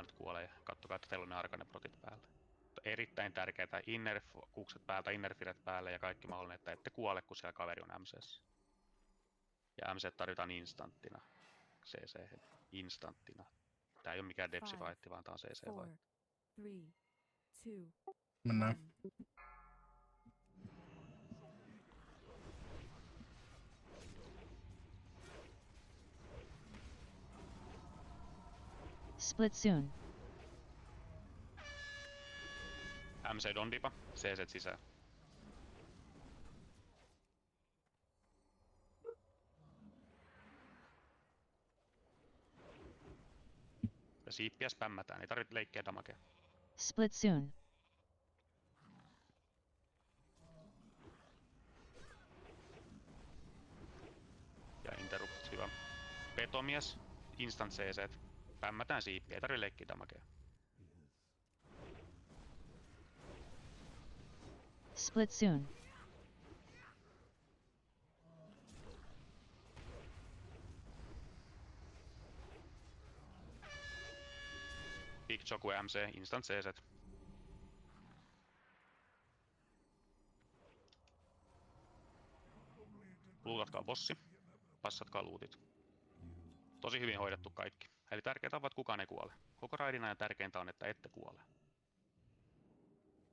varmaan nyt kuolee. Kattokaa, että teillä on ne arkane protit päällä. Erittäin tärkeää, inner-kukset päältä, inner-firet päälle ja kaikki mahdollinen, että ette kuole, kun siellä kaveri on MC:ssä. Ja MC tarvitaan instanttina. CC instanttina. Tää ei ole mikään depsi fight, vaan tää on CC fight. 4, 3, 2, Mennään. 1. Split soon. MC Dondipa, CC sisään. Ja siippiä spämmätään, ei tarvitse leikkiä damagea. Split soon. Ja interrupt, hyvä. Petomies, instant CC. Pämmätään siippiä, ei tarvitse leikkiä damagea. Split soon. Big Choku MC, instant CC. Luutatkaa bossi, passatkaa luutit. Tosi hyvin hoidettu kaikki. Eli tärkeintä on, että kukaan ei kuole. Koko raidin ajan tärkeintä on, että ette kuole.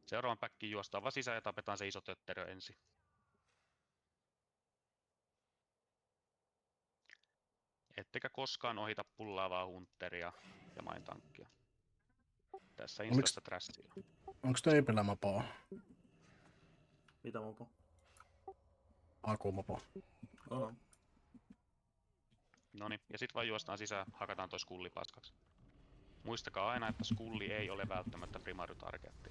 Seuraavan päkkiin juostaan vaan sisään ja tapetaan se iso tötterö ensin. Ettekä koskaan ohita pullaavaa hunteria ja maintankkia. Tässä instassa trashia. Onks teipillä mopoa? Mitä mopo? Akumopo. On. Noniin, ja sit vaan juostaan sisään, hakataan toi skulli paskaksi. Muistakaa aina, että skulli ei ole välttämättä primary targetti.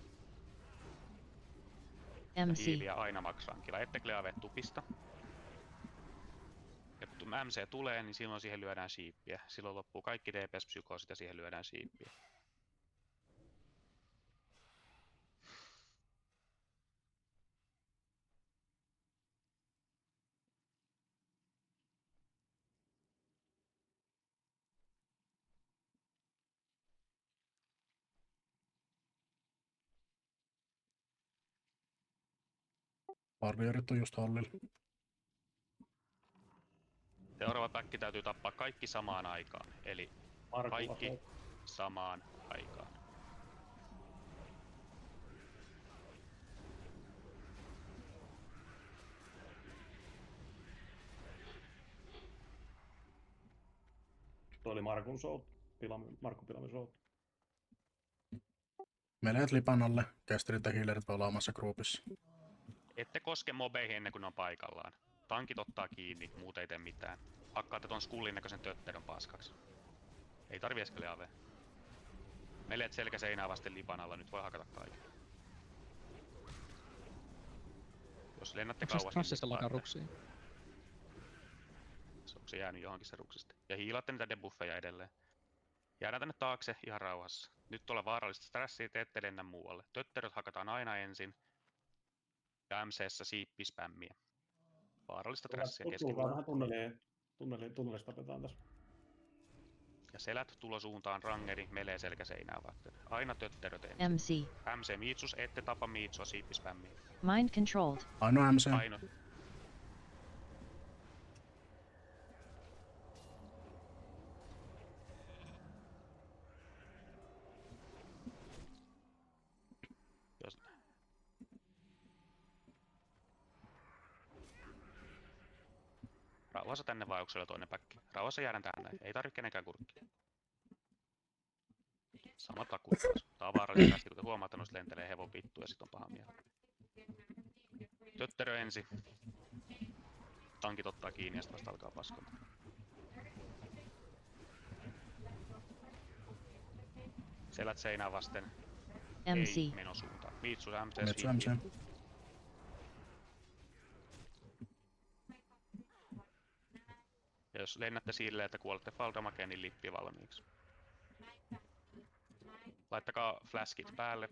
MC. Hiiliä aina maksrankilla, ette kleave tupista. Ja kun MC tulee, niin silloin siihen lyödään sheeppiä. Silloin loppuu kaikki DPS-psykoosit ja siihen lyödään sheeppiä. Warriorit on just hallilla. Seuraava päkki täytyy tappaa kaikki samaan aikaan. Eli kaikki samaan aikaan. Tuo oli Markun show. Markku Pilamin show. Meleet lipan alle, casterit ja healerit voi olla omassa groupissa. Ette koske mobeihin ennen kuin ne on paikallaan. Tankit ottaa kiinni, muut ei tee mitään. Hakkaatte ton skullin näköisen tötterön paskaksi. Ei tarvi eskele ave. Meleet selkä seinää vasten lipan alla, nyt voi hakata kaiken. Jos lennätte kauas, Rassista lakan ruksia. onko se jäänyt johonkin se ruksista. Ja hiilaatte niitä debuffeja edelleen. Jäädään tänne taakse ihan rauhassa. Nyt tuolla vaarallista stressiä, te ette lennä muualle. Tötteröt hakataan aina ensin. Ja MC:ssä siippispämmiä. Vaarallista stressiä Tulkaa vähän tunnelista tapetaan tässä. Ja selät tulosuuntaan rangeri, melee selkä seinää varten. Aina tötteröt ensin. MC. MC Miitsus, ette tapa Miitsua siippispämmiä. Mind controlled. Ainoa MC. Aino. Jos... Rauhassa tänne vaukselle toinen päkki. Rauhassa jäädään tänne. Ei tarvitse kenenkään kurkkia. Sama takuu. Tää on vaarallista, kun te huomaatte, että lentelee hevon vittu ja sit on paha mieli. Tötterö ensin. Tankit ottaa kiinni ja sit vasta alkaa paskota. Selät seinää vasten. MC. Ei menosuuntaan. Miitsus MC. Metsu MC. Ja jos lennätte silleen, että kuolette Faldamakeen, niin lippi valmiiksi. Laittakaa flashkit päälle.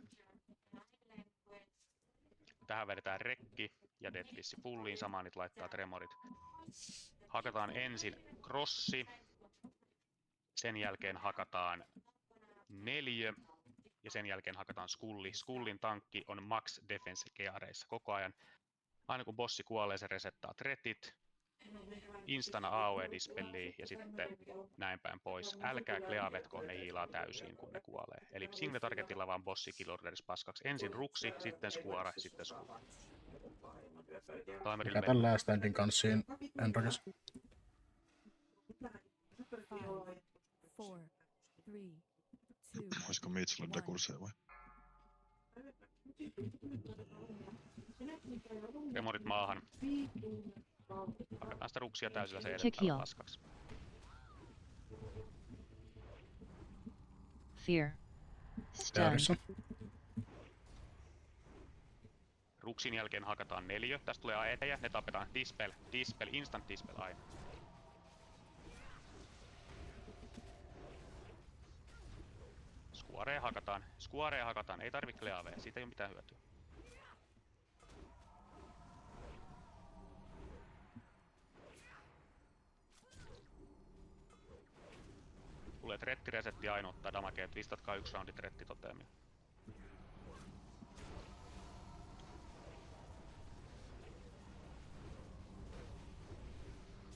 Tähän vedetään rekki ja deathwissi pulliin, samaan laittaa tremorit. Hakataan ensin crossi. Sen jälkeen hakataan 4. Ja sen jälkeen hakataan Skulli. Skullin tankki on max defense geareissa koko ajan. Aina kun bossi kuolee, se resettaa threatit. Instana AOE dispelliin ja sitten näin päin pois. Älkää kleavetko, ne hiilaa täysin kun ne kuolee. Eli single targetilla vaan bossi kill orderis paskaksi. Ensin ruksi, sitten skuara, sitten skuara. Mikä tän last standin kanssiin Enrakas? 5, 4, 3, 2, Olisiko Mitsulle dekursseja vai? Remorit maahan. Hakataan sitä ruksia täysillä se Kick edetään heal. paskaksi. Fear. Stun. Teoriassa. Ruksin jälkeen hakataan 4. Tästä tulee aeteja, ne tapetaan. Dispel, dispel, instant dispel aina. Skuarea hakataan, ei tarvi kleavea, siitä ei ole mitään hyötyä. Tulee trettiresetti aina ottaa damagea, twistatkaa 1 roundi trettitoteemia.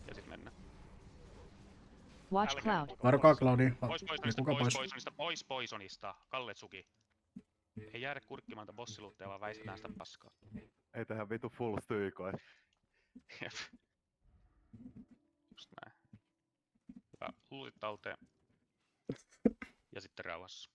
Ja sit mennään. Watch Älkää cloud. nyt Varokaa Cloudia. Pois poisonista. Kalletsuki. Ei jäädä kurkkimaan bossiluutteja, vaan väistetään sitä paskaa. Ei tehdä vitu full styykoi. Jep. Just näin. Hyvä. Luutit talteen. Ja sitten rauhassa.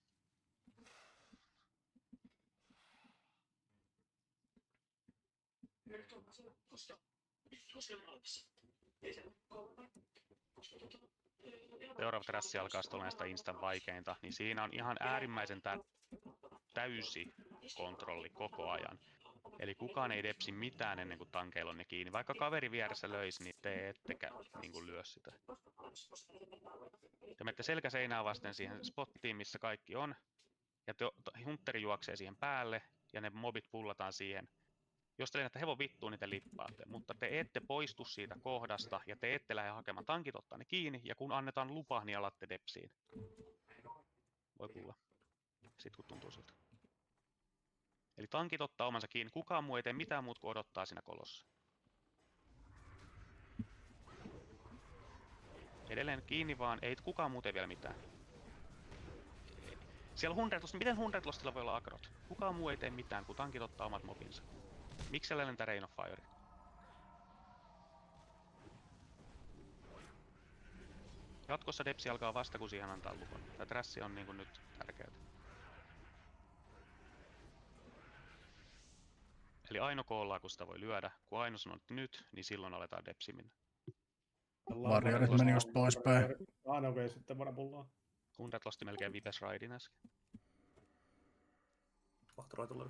Seuraava trassi alkaa olla näistä instan vaikeinta, niin siinä on ihan äärimmäisen täysi kontrolli koko ajan. Eli kukaan ei depsi mitään ennen kuin tankeilla on ne kiinni. Vaikka kaveri vieressä löisi, niin te ettekä niin lyö sitä. Te menette selkäseinää vasten siihen spottiin, missä kaikki on. Ja hunteri juoksee siihen päälle ja ne mobit pullataan siihen. Jos te lennätte hevon vittuun, niin te lippaatte, mutta te ette poistu siitä kohdasta ja te ette lähde hakemaan. Tankit ottaa ne kiinni ja kun annetaan lupa, niin alatte depsiin. Voi pulla. Sitten kun tuntuu siltä. Eli tankit ottaa omansa kiinni. Kukaan muu ei tee mitään muuta kuin odottaa siinä kolossa. Edelleen kiinni vaan, ei kukaan muu tee vielä mitään. Siellä miten Hundertlostilla voi olla agrot? Kukaan muu ei tee mitään, kun tankit ottaa omat mobinsa. Miksi siellä lentää Rain of Fire? Jatkossa depsi alkaa vasta, kun siihen antaa luvan. Tämä trassi on niin kuin nyt tärkeää. Eli Aino koollaa, kun sitä voi lyödä. Kun Aino sanoo nyt, niin silloin aletaan depsiminen. Warriorit meni just poispäin. Aina okei, sitten varapullaa. Hundertlosti melkein vipes raidin äsken. Vahtoroi tulee.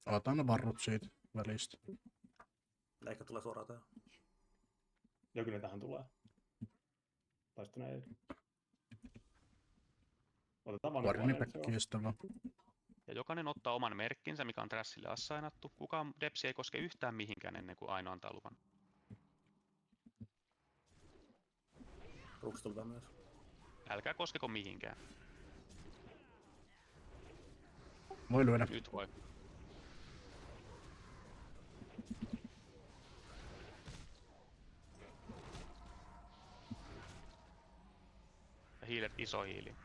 Otan ne varrut siitä välistä. Eikä tule suoraan tähän. Ja kyllä tähän tulee. Tai sitten ei. Otetaan vaan Warrioni pekkiä sitten vaan. Ja jokainen ottaa oman merkkinsä, mikä on Trashille assainattu. Kukaan depsi ei koske yhtään mihinkään ennen kuin Aino antaa luvan. Ruks tulee myös. Älkää koskeko mihinkään. Voi lyödä. Nyt voi. Ja hiilet iso hiili.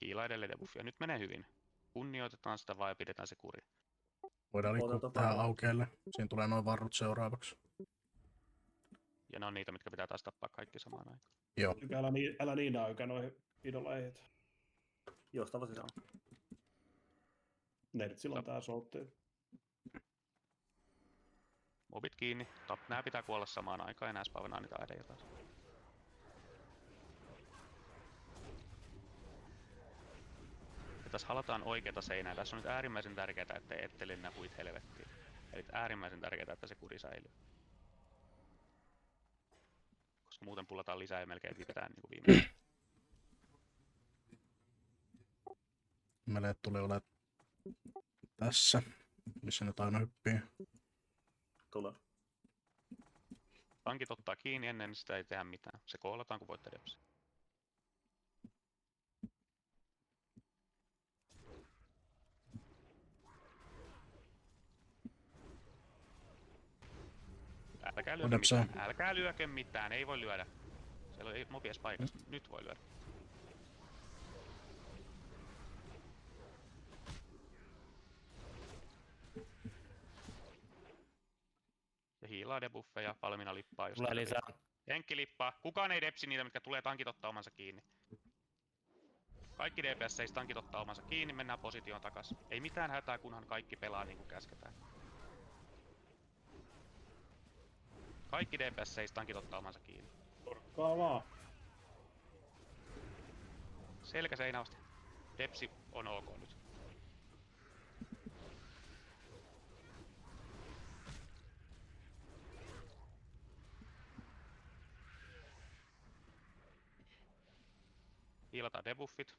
Hiila edelleen debuffia. Nyt menee hyvin. Kunnioitetaan sitä vai pidetään se kuri. Voidaan liikkua tähän aukeelle. Siinä tulee noin varrut seuraavaksi. Ja ne on niitä, mitkä pitää taas tappaa kaikki samaan aikaan. Joo. Älä niin aika noihin idoleihin. Joostava sisään. Nerd silloin tää soutti. Mobit kiinni. Nää pitää kuolla samaan aikaan ja nää spawnaa niitä äidejä taas. Ja tässä halataan oikeata seinää. Tässä on nyt äärimmäisen tärkeää, että ette lennä huit helvettiin. Eli äärimmäisen tärkeää, että se kuri säilyy. Koska muuten pullataan lisää ja melkein vipetään niin kuin viimeinen. Meleet tulee olemaan tässä, missä nyt aina hyppii. Tulee. tankit ottaa kiinni ennen, niin sitä ei tehdä mitään. Se koolataan, kun voitte depsi. Älkää lyökö Depsaa. mitään. Älkää lyökö mitään, ei voi lyödä. Siellä ei mobi edes paikassa. Nyt voi lyödä. Ja hiilaa debuffeja, valmiina lippaa, jos Tulee tarvitsee. lisää. Henkki lippaa. Kukaan ei depsi niitä, mitkä tulee tankit ottaa omansa kiinni. Kaikki DPS tankit ottaa omansa kiinni, mennään positioon takas. Ei mitään hätää, kunhan kaikki pelaa niin kuin käsketään. Kaikki DPS tankit ottaa omansa kiinni. Turkkaa vaan. Selkä seinäosti. Depsi on ok nyt. Hiilataan debuffit.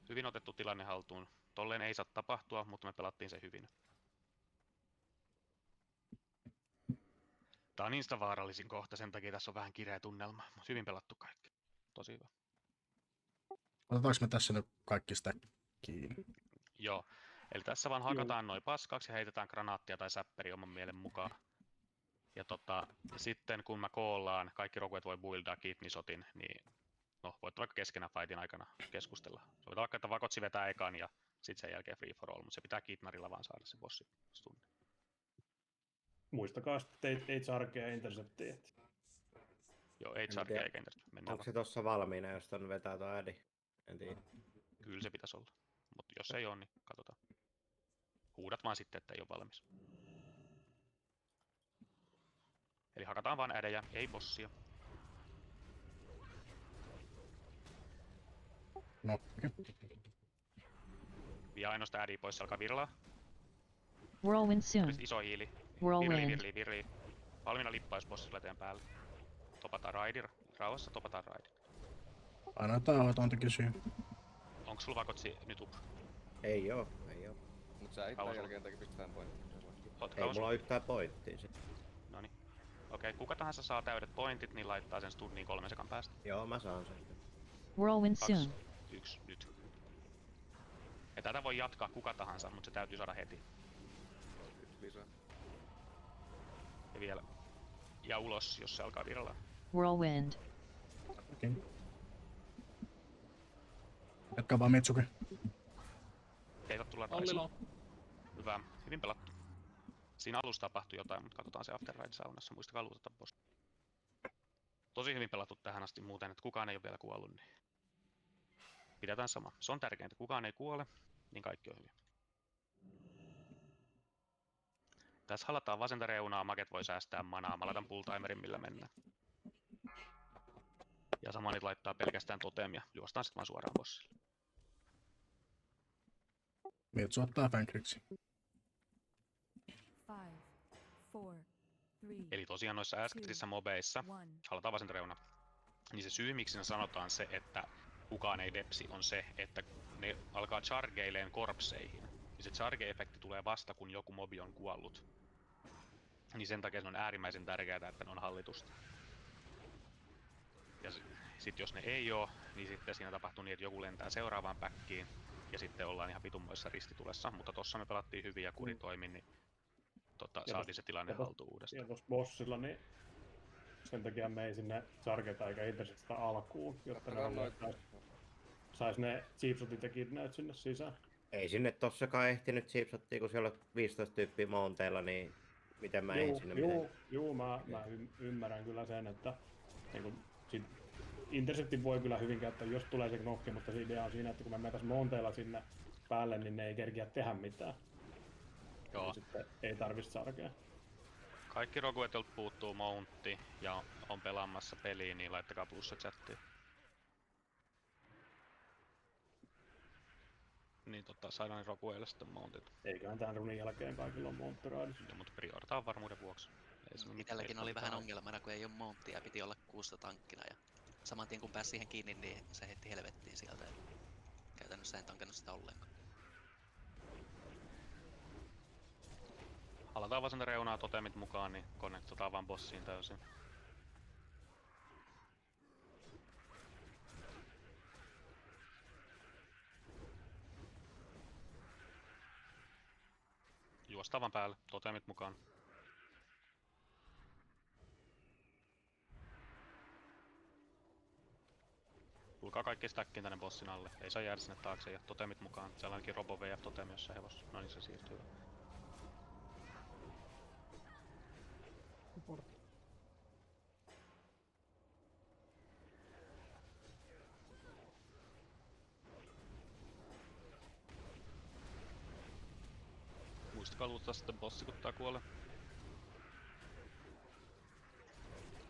Hyvin otettu tilanne haltuun. Tolleen ei saa tapahtua, mutta me pelattiin se hyvin. Tää on insta-vaarallisin kohta, sen takia tässä on vähän kireä tunnelma. Mut hyvin pelattu kaikki. Tosi hyvä. Otetaanko me tässä nyt kaikki sitä kiinni? Joo. Eli tässä vaan hakataan noin paskaksi ja heitetään granaattia tai säppäri oman mielen mukaan. Ja sitten kun mä koolaan, kaikki rokuet voi buildaa kidneysotin, niin no, voitte vaikka keskenään fightin aikana keskustella. Sovitaan vaikka, että vakotsi vetää ekan ja sitten sen jälkeen free for all, mutta se pitää kidnarilla vaan saada se bossi stunni. Muistakaa sitten, että ei chargea interceptiä. Joo, ei En charge tiedä. eikä intercept. Mennään Onko se tossa valmiina, jos ton vetää toi ädi? En tiedä. Kyllä se pitäisi olla. Mutta jos ei ole, niin katsotaan. Huudat vaan sitten, että ei ole valmis. Eli hakataan vaan ädejä, ei bossia. Nokki. Vie ainoastaan ädiä pois, se alkaa virlaa. Whirlwind soon. Iso hiili. Whirlwind. Virlii. Valmiina lippaa, jos bossilla teen päälle. Topataan raidi. Rauhassa topataan raidi. Aina tauotonta kysyy. Onko sulla vakotsi nyt up? Ei oo, ei oo. Mut sä Kauan hittan jälkeen takia pistetään pointti. Ei mulla oo yhtään pointtia sit. Noniin. Okei, kuka tahansa saa täydet pointit, niin laittaa sen stunniin 3 sekan päästä. Joo, mä saan sen. Whirlwind 2, soon. 1, nyt. Ja tätä voi jatkaa kuka tahansa, mutta se täytyy saada heti. Yksi lisää. Ja vielä. Ja ulos, jos se alkaa virralla. Whirlwind. Okei. Jatka vaan Mitsuki. Ei saa tulla raisilla. Hyvä, hyvin pelattu. Siinä alussa tapahtui jotain, mutta katsotaan se After Ride-saunassa. Muistakaa luutata boss. Tosi hyvin pelattu tähän asti muuten, että kukaan ei ole vielä kuollut. Niin pidetään sama. Se on tärkeintä. Kukaan ei kuole, niin kaikki on hyvin. Tässä halataan vasenta reunaa, maket voi säästää manaa. Mä laitan pull-timerin, millä mennään. Ja samanit laittaa pelkästään totemia. Juostaan sitten vaan suoraan bossille. Mitsu ottaa Fenkriksi. 5, 4, 3, Eli tosiaan noissa äskeisissä mobeissa 1. halataan vasenta reuna. Niin se syy, miksi ne sanotaan se, että kukaan ei depsi, on se, että ne alkaa chargeileen korpseihin. Ja se charge-efekti tulee vasta, kun joku mobi on kuollut. Niin sen takia se on äärimmäisen tärkeää, että ne on hallitusta. Ja sitten jos ne ei oo, niin sitten siinä tapahtuu niin, että joku lentää seuraavaan päkkiin. Ja sitten ollaan ihan vitunmoissa ristitulessa. Mutta tossa me pelattiin hyvin ja kuri toimi, niin saatiin se tilanne haltuun uudestaan. Ja tossa bossilla, niin sen takia me ei sinne chargeta eikä interceptsitä alkuun, jotta ne sais ne cheapshotit ja kidneyt sinne sisään. Ei sinne tossakaan ehtinyt chipsottia, kun siellä on 15 tyyppiä mounteilla, niin miten mä ehdin sinne miten? Juu, mä ymmärrän kyllä sen, että niin interceptin voi kyllä hyvin käyttää, jos tulee se knokki, mutta se idea on siinä, että kun mä menen mounteilla sinne päälle, niin ne ei kerkiä tehdä mitään. Joo. Niin sitten ei tarvitse sarkea. Kaikki roguet, jolta puuttuu mountti ja on pelaamassa peliä, niin laittakaa plussa chattiin. Niin saadaan ne rogueille sitten mountit. Eiköhän tämän runin jälkeen kaikilla on mounttiraidissa. Ja, mutta prioritaan varmuuden vuoksi. Ei se Itselläkin oli vähän ongelmana, kun ei ole mounttia ja piti olla 6 tankkina. Ja saman tien kun pääsi siihen kiinni, niin se heitti helvettiin sieltä. Ja käytännössä en tankannut sitä ollenkaan. Halataan vasenta reunaa totemit mukaan, niin connectotaan vaan bossiin täysin. Juostaan vaan päälle, totemit mukaan. Tulkaa kaikki stackiin tänne bossin alle. Ei saa jäädä sinne taakse ja totemit mukaan. Siellä on ainakin Robo VF totemi jossain hevossa. No niin, se siirtyy. Muistakaa luuttaa sitten bossi, kun tää kuolee.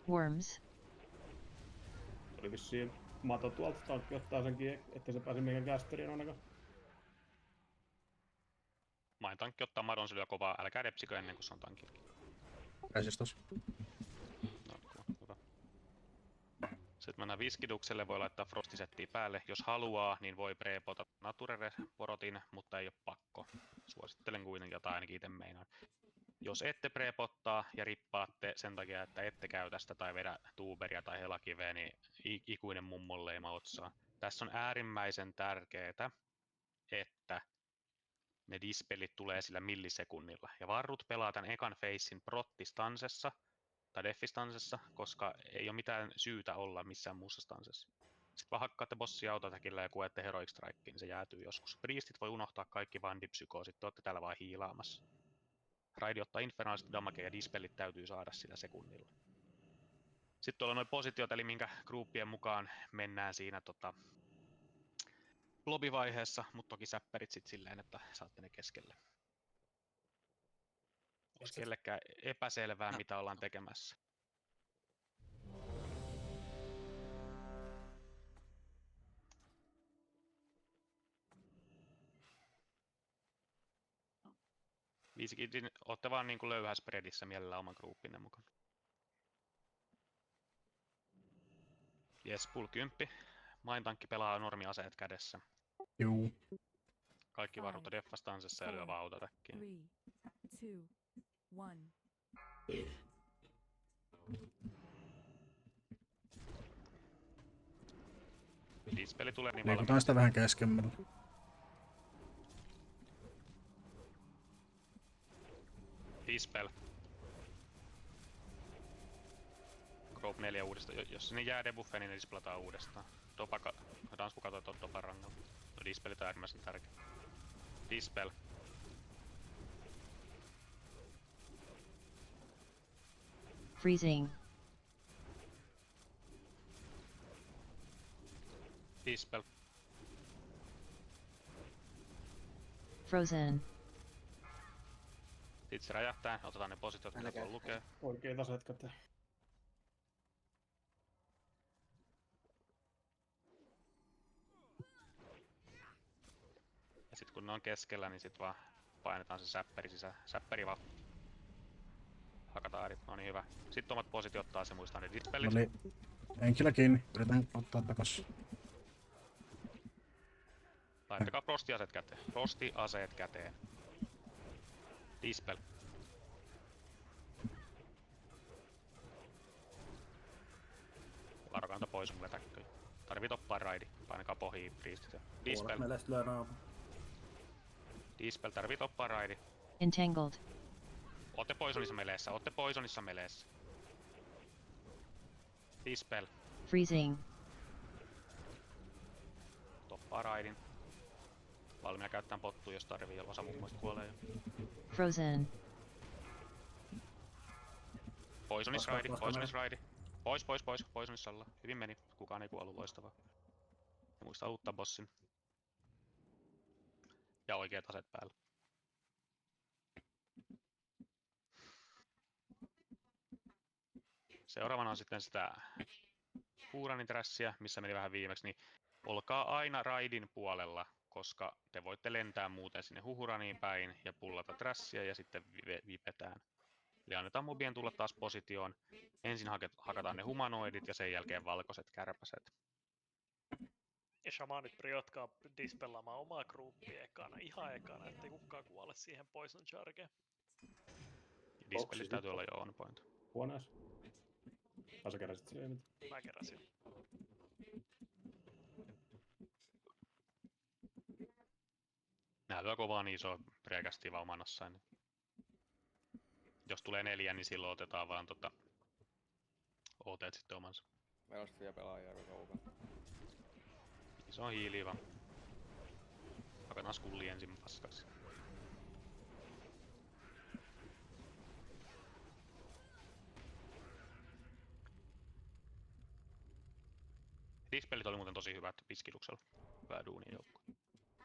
Worms. Oli vissiin mato tuolta, tankki ottaa senkin, ettei se pääse mihinkään casteriin ainakaan. Main tankki ottaa madon, se lyö kovaa. Älkää depsikö ennen kuin se on tankilla. Resistos. No, hyvä. Sitten mennään viskidukselle, voi laittaa frostisettiä päälle. Jos haluaa, niin voi prepota naturere-porotin, mutta ei ole pakko. Suosittelen kuitenkin, tai ainakin itse meinaan. Jos ette prepottaa ja rippaatte sen takia, että ette käytä sitä tai vedä tuuberia tai helakiveä, niin ikuinen mummonleima otsaa. Tässä on äärimmäisen tärkeää, että ne dispellit tulee sillä millisekunnilla. Ja varrut pelaa tämän ekan facein prottistansessa tai deffistansessa, koska ei ole mitään syytä olla missään muussa stansessa. Sitten vaan hakkaatte bossia autotäkillä ja kuette Heroic Strikeen, niin se jäätyy joskus. Priestit voi unohtaa kaikki vandipsykoosit, te olette täällä vaan hiilaamassa. Raidi ottaa infernaalista damagea ja dispellit täytyy saada sillä sekunnilla. Sitten tuolla noin positiot, eli minkä groupien mukaan mennään siinä lobbyvaiheessa, mutta toki säppärit sit silleen, että saatte ne keskelle. Onko kellekään epäselvää, mitä ollaan tekemässä? Viisikin, ootte vaan niinku löyhä spreadissä mielellään oman groupinne mukaan. Jes, pull 10. Maintankki pelaa normiaseet kädessä. Juu. Kaikki varrut on deffastansessa ja lyö vaan autotäkkiin. 3, 2, 1. Dispeli tulee niin Liikutaan sitä vähän keskemmällä. Dispel. Group 4 uudestaan. Jos sinne jää debuffeja, niin ne displataan uudestaan. Dansku katsoo tuon Dopan rangalla. No dispelit on äärimmäisen tärkeä. Dispel. Freezing. Dispel. Frozen. Sitten se räjähtää, otetaan ne positiot, mitä tuolla lukee. Oikeita setkat. Ja sit kun ne on keskellä, niin sit vaan painetaan se säppäri sisään. Säppäri vaan. Hakataan äärit, no niin hyvä. Sitten omat positiot taas ja muistaa ne dispellit. Oli henkilö kiinni. Yritän ottaa takas. Laittakaa frostiaseet käteen. Frostiaseet käteen. Dispel. Varokanta pois mun vetäkköjä. Tarvii toppaa raidi. Painakaa pohjii priistit. Dispel. Puolet lyö naamu. Dispel, tarvii toppaa raidi. Entangled. Ootte poisonissa meleessä, ootte poisonissa meleessä. Dispel. Freezing. Toppaa raidin. Valmiina käyttää pottua, jos tarvii, osa mun mielestä kuolee jo. Frozen. Poisonisraidi, poisonisraidi. Pois, poisonissa ollaan. Hyvin meni, kukaan ei kuollut, loistavaa. Ja muista uuttaa bossin. Ja oikeat aseet päällä. Seuraavana on sitten sitä Huranin trässiä, missä meni vähän viimeksi, niin olkaa aina raidin puolella, koska te voitte lentää muuten sinne Huhuraniin päin ja pullata trässiä ja sitten vipetään. Eli annetaan mobien tulla taas positioon. Ensin hakataan ne humanoidit ja sen jälkeen valkoiset kärpäset. Ja shamanit priotkaa dispellaamaan omaa groupia ekana, ihan ekana, ettei kukaan kuole siihen poison chargeen. Dispellit täytyy olla jo on point. Huoneessa. Tai sä keräsit siellä nyt. Mä keräsin. Nää lyö kovaa niin iso prekästiä vaan omanassaan. Niin. Jos tulee 4, niin silloin otetaan vaan OT sitten omansa. Meillä on sitten vielä pelaajia aika kauan. Se on hiiliä vaan. Hakataan skulli ensin paskaksi. Dispellit oli muuten tosi hyvät Piskiluksella. Hyvää duunia joukko.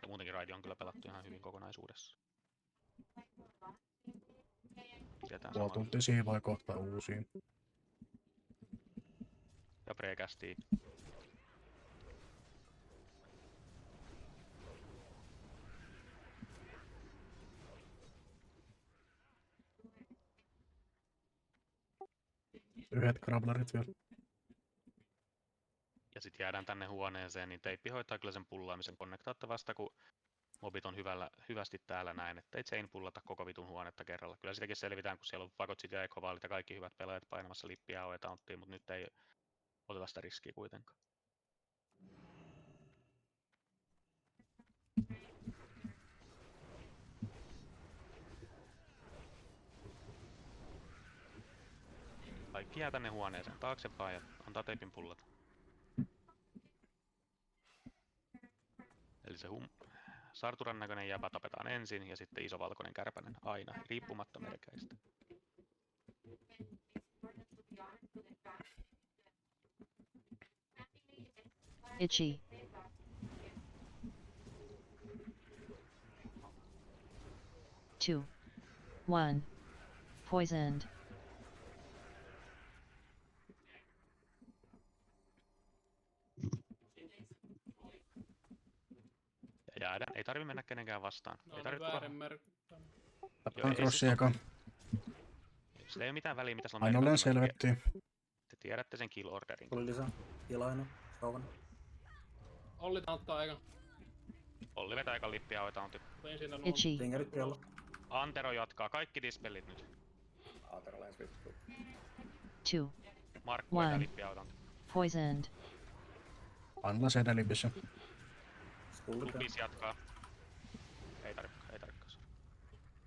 Ja muutenkin raidi on kyllä pelattu ihan hyvin kokonaisuudessa. Pidetään Puoli tuntia siivoi kohta uusiin. Ja prekästiin. Yhdet grablarit vielä. Ja sitten jäädään tänne huoneeseen, niin teippi hoitaa kyllä sen pullaamisen. Konnektaatte vasta, kun mobit on hyvästi täällä näin, ettei chain pullata koko vitun huonetta kerralla. Kyllä sitäkin selvitään, kun siellä on Fagotsit ja Ekovaalit ja kaikki hyvät pelaajat painamassa lippiä OE-taunttiin, mutta nyt ei oteta sitä riskiä kuitenkaan. Kaikki jää tänne huoneeseen taakse vaan ja antaa teipin pullata. Eli se Sarturan näköinen jäpä tapetaan ensin ja sitten iso valkoinen kärpänen aina, riippumatta merkeistä. Itchy. 2. 1. Poisoned. Ja jäädään, ei tarvi mennä kenenkään vastaan. Ei tarvi Tapetaan crossi eka. Sillä ei ole mitään väliä, mitä sillä on Aina ollen merkattu. selvettiin. Te tiedätte sen kill orderin. Tuli lisää. Ilainen. Kauan. Olli tauttaa eka. Olli vetää ekan lippiä OE-tauntin. Itchy. Fingerit tiellä. Antero jatkaa, kaikki dispellit nyt. Aatero lähes vittu. 2. Markku vetää One. lippiä OE-tauntin. Poisoned. Anla sedelipissä. Skullit. Lupis jatkaa. Ei tarvitse.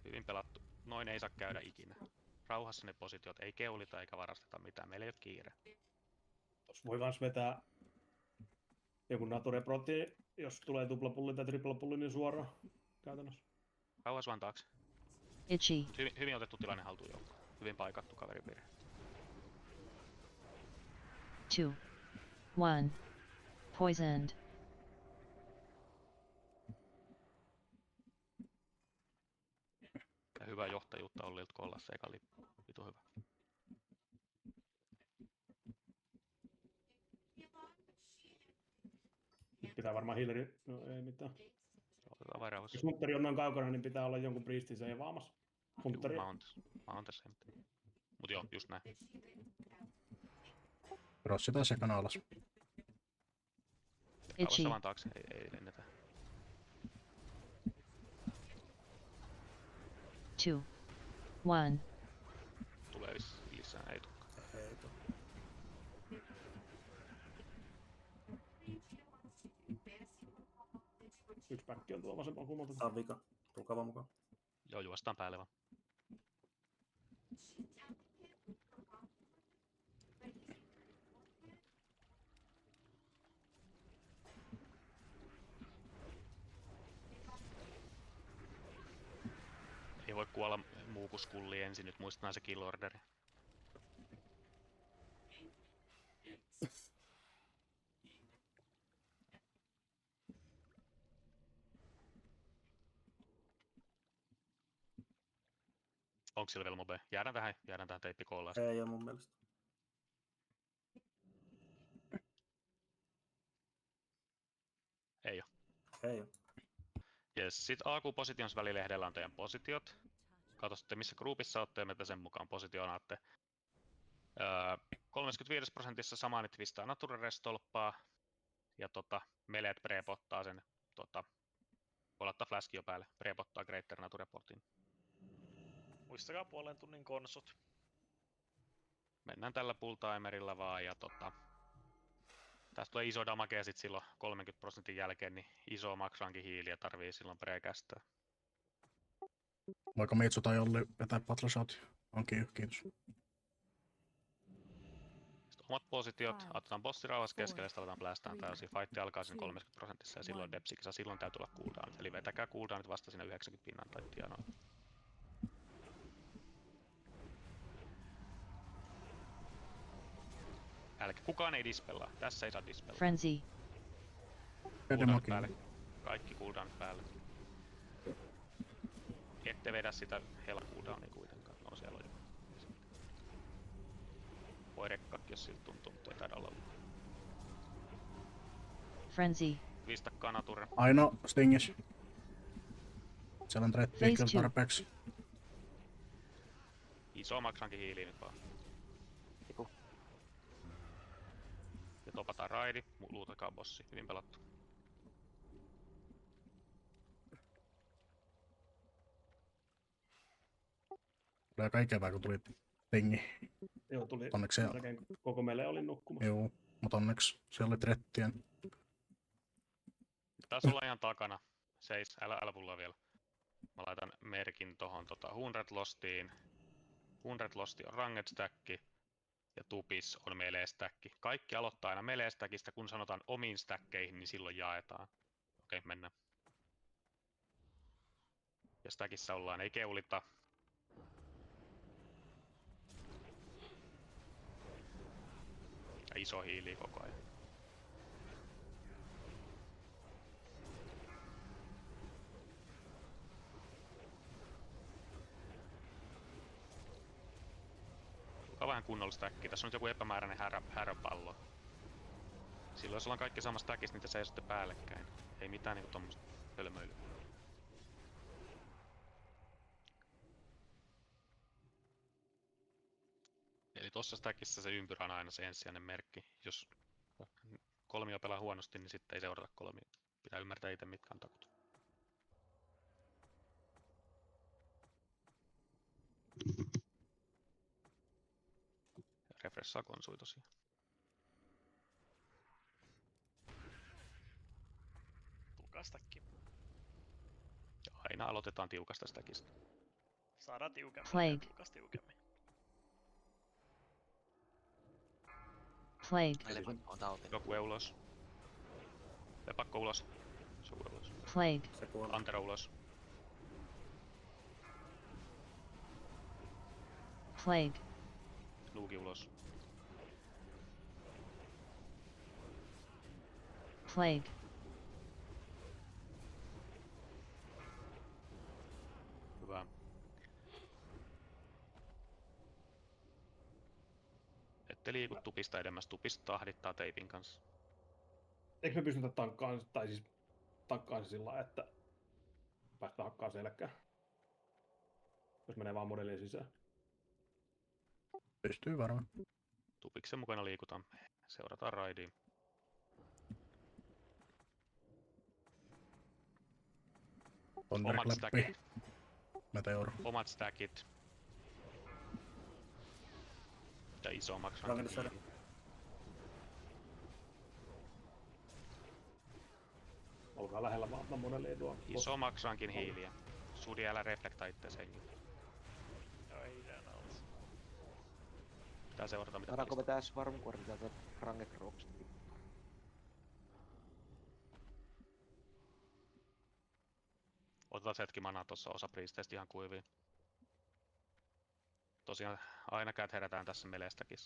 Hyvin pelattu. Noin ei saa käydä ikinä. Rauhassa ne positiot, ei keulita eikä varasteta mitään, meillä ei ole kiire. Tuossa voi kans vetää joku Nature Proti, jos tulee tuplapulli tai triplapulli, niin suoraan käytännössä. Rauhassa vaan taakse. Itchy. Hyvin otettu tilanne haltuun joukko. Hyvin paikattu kaveripiiri. 2. 1. Poisoned. Ja hyvä johtajuutta Ollilta kollassa eka lippu. Vitu hyvä. Pitää varmaan healeri, no ei mitään. Otetaan vain rauhassa. Jos Hunteri on noin kaukana, niin pitää olla jonkun priestin seivaamassa. Hunteri. Mä oon tässä. Mut joo, just näin. Crossi taas ekana alas. Itchy. Rauhassa vaan taakse, ei lennetä. 2. 1. Tulee lisää, ei tukka. Ei tuu. Yksi päkki on tuolla vasemmalla kummalta. Tää on vika. Tuu kavan mukaan. Joo, juostaan päälle vaan. Ei voi kuolla muu kuin skulli ensin, nyt muistetaan se kill orderi. Onko sillä vielä mobe? Jäädään tähän teippikoolaan. Ei oo mun mielestä. Ei oo. Ei oo. Jes, sit AQ-positions välilehdellä on teidän positiot. Katso sitten missä groupissa olette ja mitä sen mukaan positionaatte. 35% samaani twistää Nature Restolppaa. Ja meleet prepottaa sen. Voi laittaa flaskin jo päälle. Prepottaa Greater Nature Portin. Muistakaa puolen tunnin konsut. Mennään tällä pull timerilla vaan ja tästä tulee iso damage ja sit silloin 30% jälkeen niin iso maksaankin hiiliä tarvii silloin prekästää. Voiko Mitsu tai Olli vetää battle shot? Onkin, kiitos. Sitten omat positiot, Five, otetaan bossi rauhassa keskelle ja four, sitten aletaan blastään three, täysin. Fight alkaa siinä two, 30% ja silloin one. depsikisa, silloin täytyy olla cooldownit. Eli vetäkää cooldownit vasta siinä 90 pinnan tai tienoilla. Kukaan ei dispellaa. Tässä ei saa dispellaa. Frenzy. Cooldownit päälle. Kaikki cooldownit päälle. Ette vedä sitä hell cooldownia kuitenkaan. No siellä on jo. Voi rekkaakin jos siltä tuntuu, mutta ei taida olla. Frenzy. Pistä kanature. Aino stingis. Siellä on trettiä Phase kyllä two. tarpeeksi. Iso maksankin hiiliä nyt vaan. Ja topataan raidi, luutakaa bossi. Hyvin pelattu. Tulee aika ikävää kun tuli tingi. Joo, tuli Onneksi sen se- jälkeen, kun koko meille oli nukkumassa. Joo, mutta onneksi siellä oli trettiä. Taisi olla ihan takana. Seis, älä pullaa vielä. Mä laitan merkin tohon 100 Lostiin. 100 Losti on ranged stacki. Ja tupis on melee stacki. Kaikki aloittaa aina melee stackista, kun sanotaan omiin stackkeihin, niin silloin jaetaan. Okei, mennään. Ja stackissa ollaan, ei keulita. Ja iso hiili koko ajan. Tulkaa vähän kunnollista äkkiä. Tässä on nyt joku epämääräinen häröpallo. Silloin jos ollaan kaikki samassa stackissa, niin te seisotte päällekkäin. Ei mitään niinku tommoista hölmöilyä. Eli tossa stackissa se ympyrä on aina se ensisijainen merkki. Jos kolmio pelaa huonosti, niin sitten ei seurata kolmio. Pitää ymmärtää itse mitkä on takut. Refreshaa konsui tosiaan. Tukastakin. Ja aina aloitetaan tiukasta stackista. Saadaan tiukemmin. Plague. Tukas tiukemmin. Plague. Lepakko on tauti. Joku ulos. Lepakko ulos. Joku ulos. Plague. Se kuoli. Antero ulos. Plague. Luuki ulos. Plague. Hyvä. Ette liiku tupista edemmäs. Tupista tahdittaa teipin kanssa. Eikö me pystytä tankkaamaan, tai siis tankkaamaan se sillä lailla, että päästään hakkaa selkää? Jos menee vaan modellin sisään. Pystyy varmaan. Tupiksen mukana liikutaan. Seurataan raidiin. Omat Thunderclappi. stackit. Meteor. Omat stackit. Ja iso maksaa. Ravennussaira. Olkaa lähellä vaan modellia tuo. Iso maksaankin hiiliä. Sudi älä reflektaa ittees hengillä. Joo, ei idänä ollut. Pitää seurata mitä Saadaanko pelistä. vetää Swarmcore täältä Rangekrooksta? Otetaan hetki manaa tossa osa priisteistä ihan kuiviin. Tosiaan aina käyt herätään tässä meleestäkin.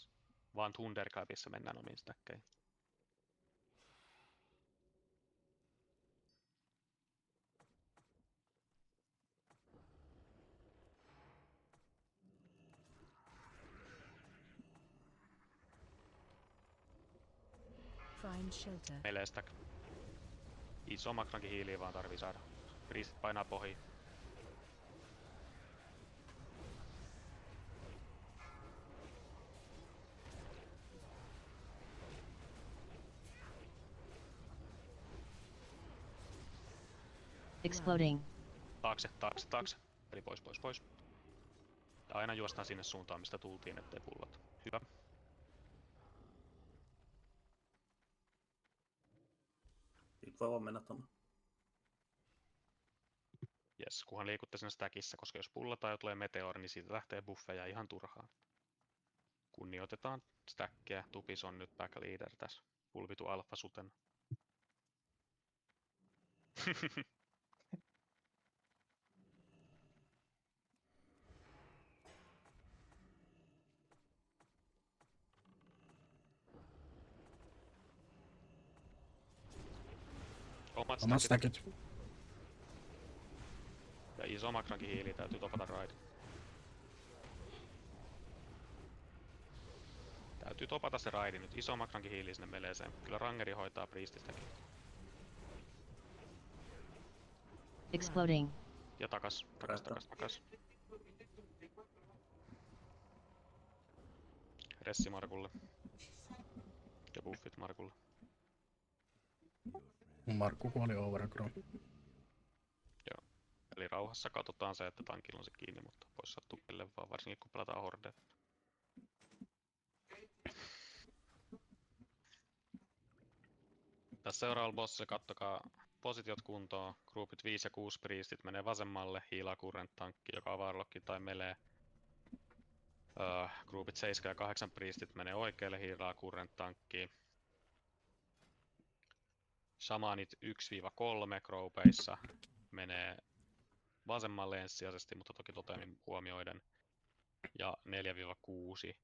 Vaan Thunderclapissa mennään omiin stackkeihin. Find shelter. Meleestä. Iso makrankin hiiliä vaan tarvii saada. Priistit painaa pohjiin. Exploding. Taakse, taakse, taakse. Eli pois, pois, pois. aina juostaan sinne suuntaan, mistä tultiin, ettei pullata. Hyvä. Siitä voi vaan mennä tonne. Jes, kunhan liikutte siinä stackissa, koska jos pullataan ja tulee meteori, niin siitä lähtee buffeja ihan turhaan. Kunnioitetaan stackia. Tupis on nyt back leader tässä. Pulvitu alfa suten. Omat Omat stackit. stackit. Ja iso makrankin hiili täytyy topata raidi. Täytyy topata se raidi nyt. Iso makrankin hiili sinne meleeseen. Kyllä rangeri hoitaa priestistäkin. Exploding. Ja takas. Ressi Markulle. Ja buffit Markulle. Markku kuoli overgrown. Eli rauhassa katsotaan se, että tankilla on se kiinni, mutta pois sattuu kelle vaan, varsinkin kun pelataan horde. Tässä seuraavalla bossilla kattokaa positiot kuntoon. Groupit 5 ja 6 priestit menee vasemmalle, hiilaa current tankki, joka on varlokki tai melee. Groupit 7 ja 8 priestit menee oikealle, hiilaa current tankkiin. Shamanit 1-3 groupeissa menee vasemmalle ensisijaisesti, mutta toki toteamin huomioiden. Ja 4-6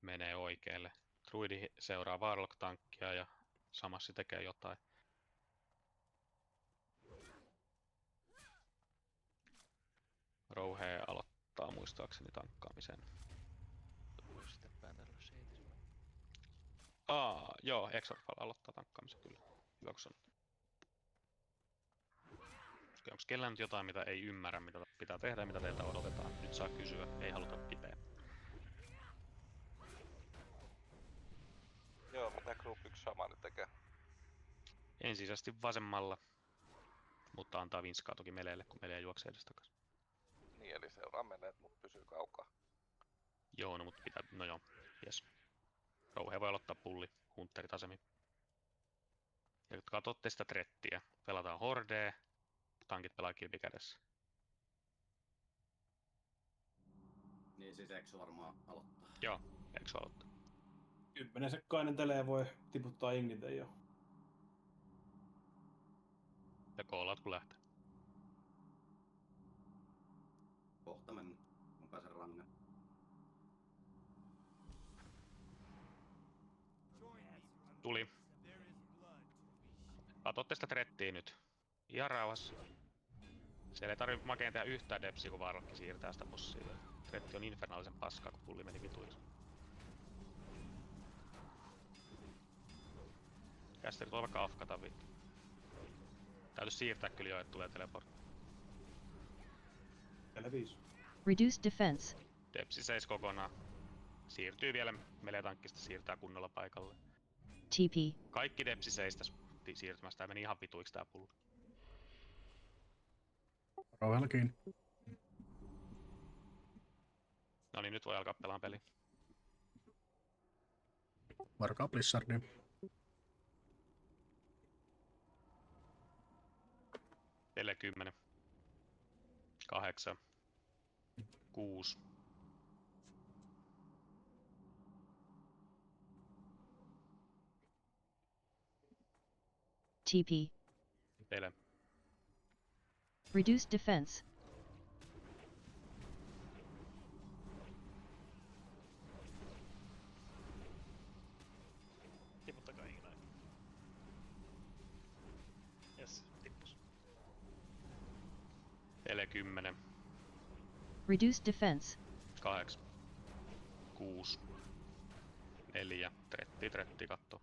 menee oikealle. Druidi seuraa Warlock-tankkia ja Samassi tekee jotain. Rouhe aloittaa muistaakseni tankkaamisen. Joo, Exorfal aloittaa tankkaamisen kyllä. Hyvä kun sanot. Onko kellään nyt jotain, mitä ei ymmärrä, mitä pitää tehdä ja mitä teiltä odotetaan? Nyt saa kysyä, ei haluta pipeä. Joo, mitä Group 1 Shamani tekee? Ensisijaisesti vasemmalla, mutta antaa vinskaa toki meleelle, kun melee juoksee edestakas. Niin, eli seuraa meleet, mut pysyy kaukaa. Joo, no mut pitää, no joo, jes. Rouhe voi aloittaa pulli, hunterit asemi. Ja kun katsotte sitä trettiä, pelataan hordea, tankit pelaa kilpi kädessä. Niin siis Exo varmaan aloittaa. Joo, Exo aloittaa. 10 sekkainen telee voi tiputtaa Igniten jo. Ja koolaat kun lähtee. Kohta mennä. Mä pääsen ranne. Tuli. Katsotte sitä trettiä nyt. Ihan rauhassa. Siellä ei tarvitse makeen tehdä yhtään depsiä, kun Varlokki siirtää sitä bossia. Tretti on infernaalisen paskaa, kun pulli meni vituiksi. Kästerit voi vaikka afkata vittu. Täytyy siirtää kyllä jo, että tulee teleport. Tele 5. Reduce defense. Depsi seis kokonaan. Siirtyy vielä melee-tankkista, siirtää kunnolla paikalle. TP. Kaikki depsi seis tässä siirtymässä. Tää meni ihan vituiksi tää pulli. Rauhalla kiinni. No niin, nyt voi alkaa pelaan peli. Varkaa Blizzardia. Pele 10. 8. 6. TP. Pele. Reduce defense. Tiputtakaa Ignite. Jes, tippus. Pele 10. Reduce defense. 8. 6. 4. Tretti katto.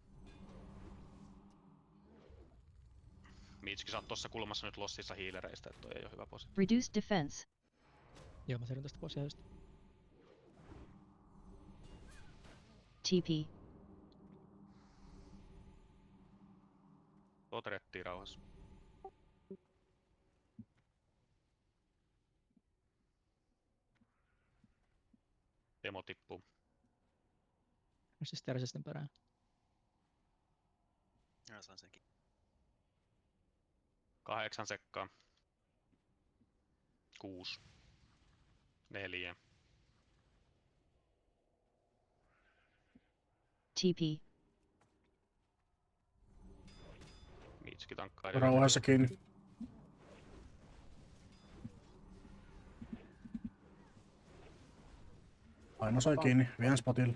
Mitski, sä oot tossa kulmassa nyt lossissa hiilereistä, että toi ei oo hyvä posi. Reduce defense. Joo, mä siirryn tästä pois ihan just. TP. Tuo trettii rauhassa. tippuu. Resisten perään. Mä saan senkin. 8 sekkaa. 6. 4. TP. Mitsuki tankkaa. Rauhassa kiinni. Aino soi kiinni. Vien spotille.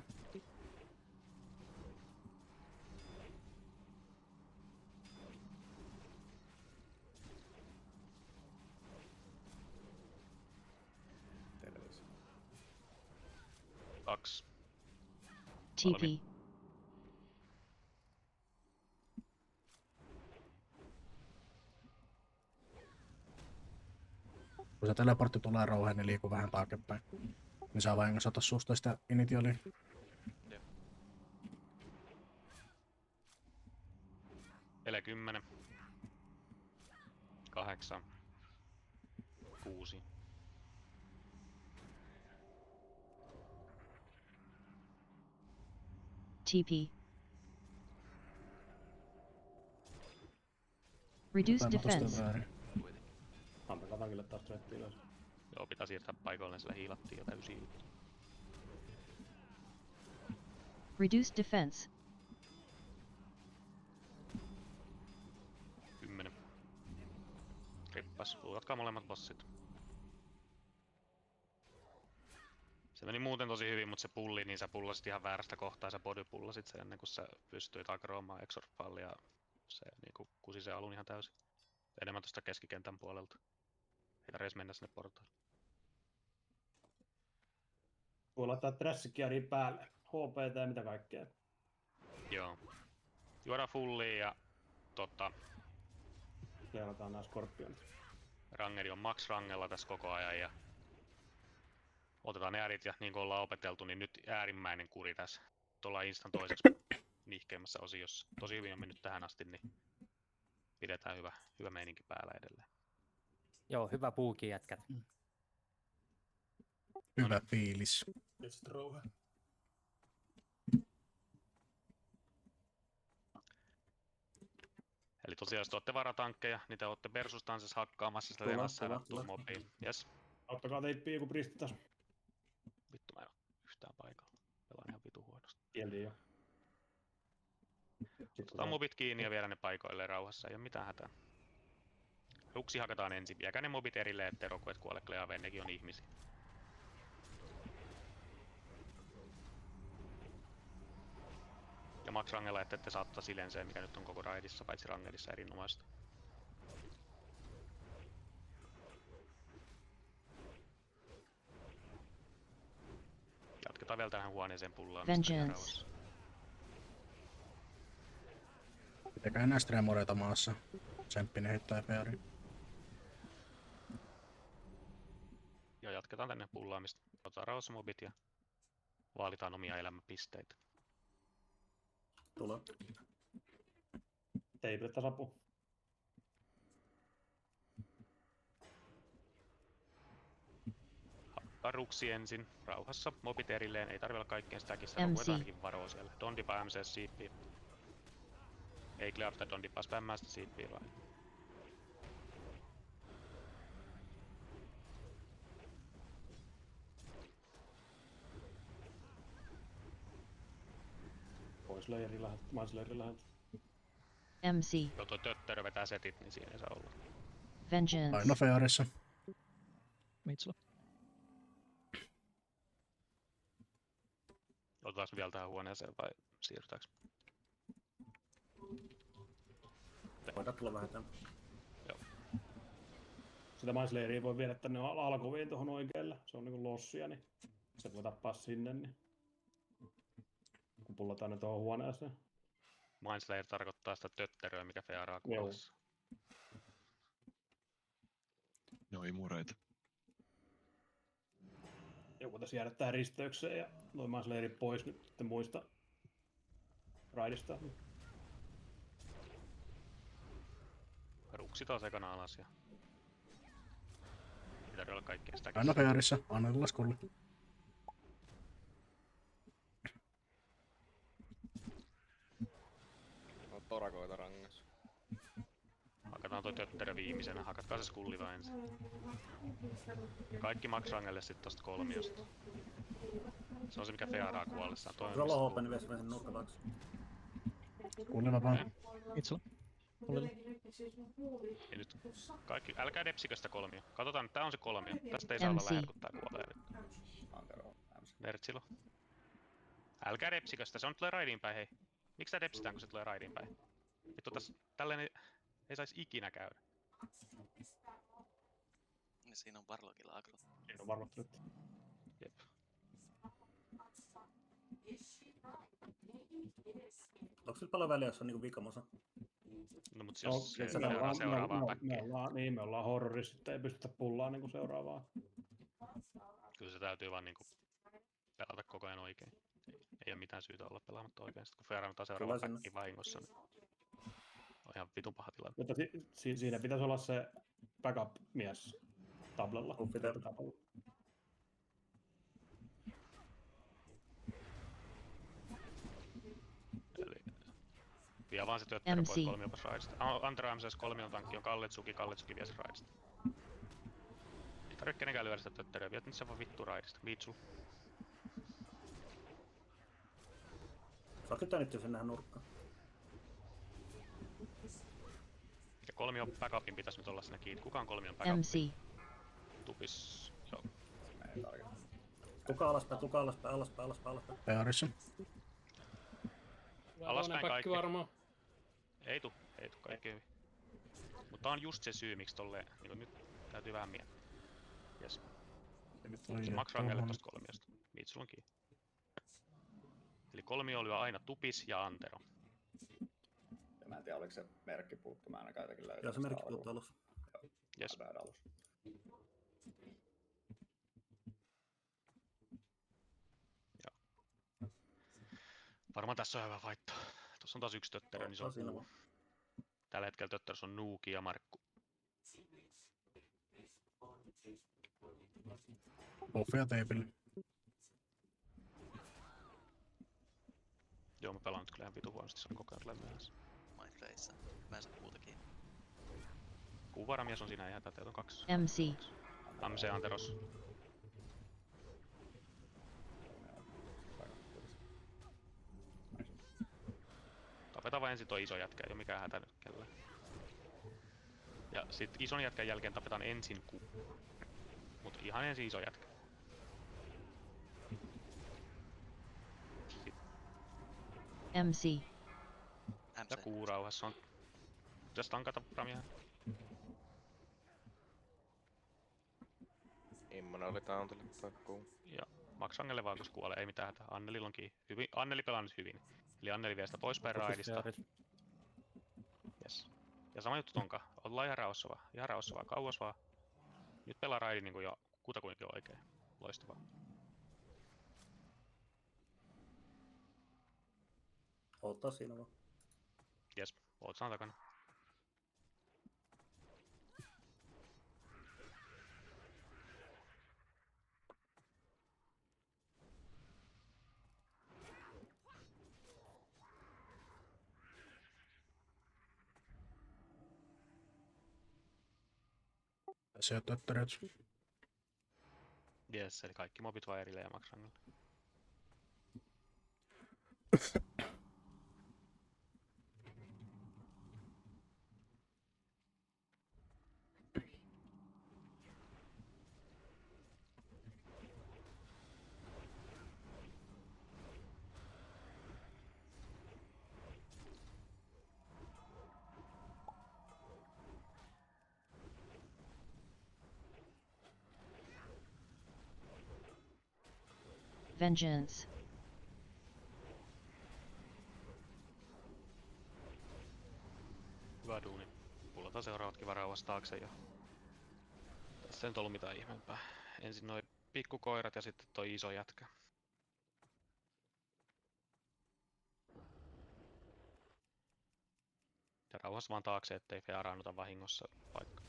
Terveys. 2. TP. Kun se teleportti tulee rauhaan, niin liiku vähän taaksepäin. Niin saa vahingossa ottaa susta sitä initialia. Ele 10. 8. 6. TP. Reduce Jotain mä tosta defense. väärin. Antakaa tankille taas tretti ylös. Joo, pitää siirtää paikoilleen, sillä hiilattiin jo täysin juttu. Reduce defense. 10. Rippas, luutatkaa molemmat bossit. Se meni muuten tosi hyvin, mutta se pulli, niin sä pullasit ihan väärästä kohtaa, sä bodypullasit sen ennen kuin sä pystyit agroamaan Exorfalle ja se niinku kusi se alun ihan täysin. Enemmän tosta keskikentän puolelta. Ei tarvitse mennä sinne portaan. Voi laittaa Trashickiaria päälle. HPT ja mitä kaikkea. Joo. Juoda fulliin ja Leelataan nää Scorpionit. Rangeri on max rangella tässä koko ajan ja otetaan ne äärit ja niin kuin ollaan opeteltu, niin nyt äärimmäinen kuri tässä. Tuolla instan toiseksi nihkeimmässä osiossa. Tosi hyvin on mennyt tähän asti, niin pidetään hyvä meininki päällä edelleen. Joo, hyvä puuki jätkät. Hyvä fiilis. Eli tosiaan jos te ootte varatankkeja, niin te ootte versustanssissa hakkaamassa sitä teemassa erättua mobiin. Jes. Ottakaa teippiä joku pristi taas. Vittu mä en oo yhtään paikalla. Pelaan ihan vitu huonosti. Kieltiin jo. Otetaan mobit kiinni ja viedään ne paikoilleen rauhassa, ei oo mitään hätää. Ruksi hakataan ensin, viekää ne mobit erilleen, ettei rokuet kuole Cleaveen, nekin on ihmisiä. Ja Max Rangella, että ette saattaa silenseen, mikä nyt on koko raidissa, paitsi Rangelissa erinomaista. Jatketaan vielä tähän huoneeseen pullaamista ja rauhassa. Pitäkää enää streamoreita maassa. Tsemppinen heittää FRiin. Ja jatketaan tänne pullaamista. Otetaan rauhassa mobit ja vaalitaan omia elämäpisteitä. Tulee. Teipiltä sapu. Hakkaa ruksi ensin, rauhassa, mobit erilleen, ei tarvitse olla kaikkien sitäkin, sitä voit ainakin varoa siellä. Dondipa MC siippii. Ei Clear tai Dondipa spämmää sitä siippii vaan. Pois leiri läheltä, maisleiri läheltä. MC. Joo, toi töttörö vetää setit, niin siinä ei saa olla. Vengeance. Aino Fearissa. Mitsula. Otetaanko vielä tähän huoneeseen vai siirrytäänkö? Voidaan tulla vähän tänne. Joo. Sitä maisleiriä voi viedä tänne alkuviin tuohon oikealle. Se on niinku lossia, niin se voi tappaa sinne. Niin. Kun pullataan ne tuohon huoneeseen. Mindslayer tarkoittaa sitä tötteröä, mikä fearaa kuolessa. Joo, imureita. Joku tässä jäädä tähän risteykseen ja noin maisleiri pois nyt sitten muista raidista. Ruksi taas ekana alas ja... Ei tarvitse olla kaikkea sitä. Aino Fearissa. Anno laskulle. orakoita rangas. Hakataan toi tötterö viimeisenä, hakatkaa se skulli vaan ensin. Kaikki Max Rangelle sit tosta kolmiosta. Se on se mikä Fearaa kuollessaan. Se on lohopeni niin vesi vähän nurkka taakse. Kuulilla vaan. Mitsula. Kullilla. Ja nyt kaikki, älkää depsikö sitä kolmio. Katsotaan, että tää on se kolmio. Tästä ei saa olla MC. lähellä, kun tää kuolee nyt. Mertsilo. Älkää depsikö sitä, se on tulee raidiin päin, hei. Miksi tää depsitään, kun se tulee raidiin päin? Vittu täs, tällainen ei saisi ikinä käydä. Ja siinä on Warlockilla agrot. Siinä on varmasti nyt. Jep. Onko sillä paljon väliä, jos on niinku vikamosa? No mut jos se seuraavaan päkkiin. Me ollaan horrorissa, että ei pystytä pullaan niinku seuraavaa. Kyllä se täytyy vaan niinku pelata koko ajan oikein. Ei oo mitään syytä olla pelaamatta oikein. Sitten kun Fearan ottaa seuraava päkkiin vahingossa, niin on ihan vitun paha tilanne. Mutta siinä pitäisi olla se backup-mies tablella. Eli vie vaan se tötterö pois MC. kolmion pois raidista. Antero MCS kolmion tankki on Kalletsuki vie sen raidista. Ei tarvitse kenenkään lyödä sitä tötteröä, viet nyt se vaan vittu raidista. Viitsul. Saatko tää nyt jo sen nähdä nurkkaan? Ja kolmion backupin pitäisi nyt olla siinä kiinni. Kuka on kolmion backup? MC. Tupis. Joo. Tuka alaspäin, alaspäin. Pearissa. Alaspäin kaikki. Varmaan. Ei tuu, kaikki hyvin. Mutta tää on just se syy, miksi tolleen, niinku nyt täytyy vähän miettiä. Jes. Se Max Rangelle tosta kolmiosta. Mitsul on kiinni. Eli kolmio lyö aina Tupis ja Antero. Ja mä en tiedä, oliko se merkki puuttu, mä ainakaan jotenkin löytänyt. Joo, se merkki puuttu alussa. Jes. Varmaan tässä on hyvä vaihto. Tuossa on taas yksi tötterö, niin se on kuu. Tällä hetkellä tötterössä on Nuuki ja Markku. Buffia teipille. Joo, mä pelaan nyt kyllä ihan vitu huonosti, se on koko ajan tulee myöhässä. Mindflayssä. Mä en saa puuta kiinni. Kuuvaramies on siinä ihan tätä, on 2. MC. MC Anteros. Tapetaan vaan ensin toi iso jätkä, ei oo mikään hätä nyt kellään. Ja sit ison jätkän jälkeen tapetaan ensin mut ihan ensin iso jätkä. MC. Ja kuurauhassa on... Pitäis tankata Ramia. Immunali tauntille takkuun. Ja Max Rangelle vaan, kun kuolee, ei mitään hätää. Annelilla onkin hyvin. Anneli pelaa nyt hyvin. Eli Anneli vie sitä poispäin raidista. Yes. Ja sama juttu tonka. Ollaan ihan rauhassa vaan. Kauas vaan. Nyt pelaa raidi niinku jo kutakuinkin oikein. Loistavaa. Oottaa siinä vaan. Jes, oot saan takana. Se on tötteröt. Jes, eli kaikki mobit vaan erilleen ja Max Rangelle. Vengeance. Hyvä duuni. Pullataan seuraavatkin varauas taakse ja... Tässä ei nyt ollut mitään ihmeempää. Ensin noi pikkukoirat ja sitten toi iso jätkä. Ja rauhassa vaan taakse, ettei Fearaan ota vahingossa vaikka.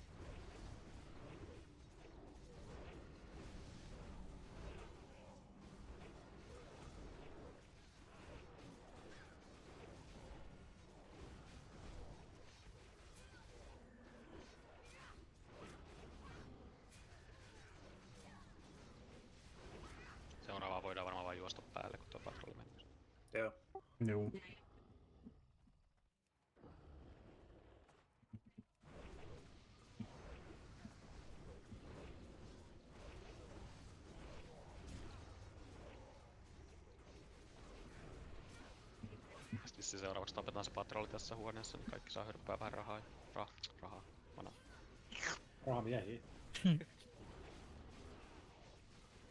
Juu. Sitten seuraavaksi tapetaan se patrolli tässä huoneessa, niin kaikki saa hörppää vähän rahaa. Rahaa. Mana. Rahamiehiä.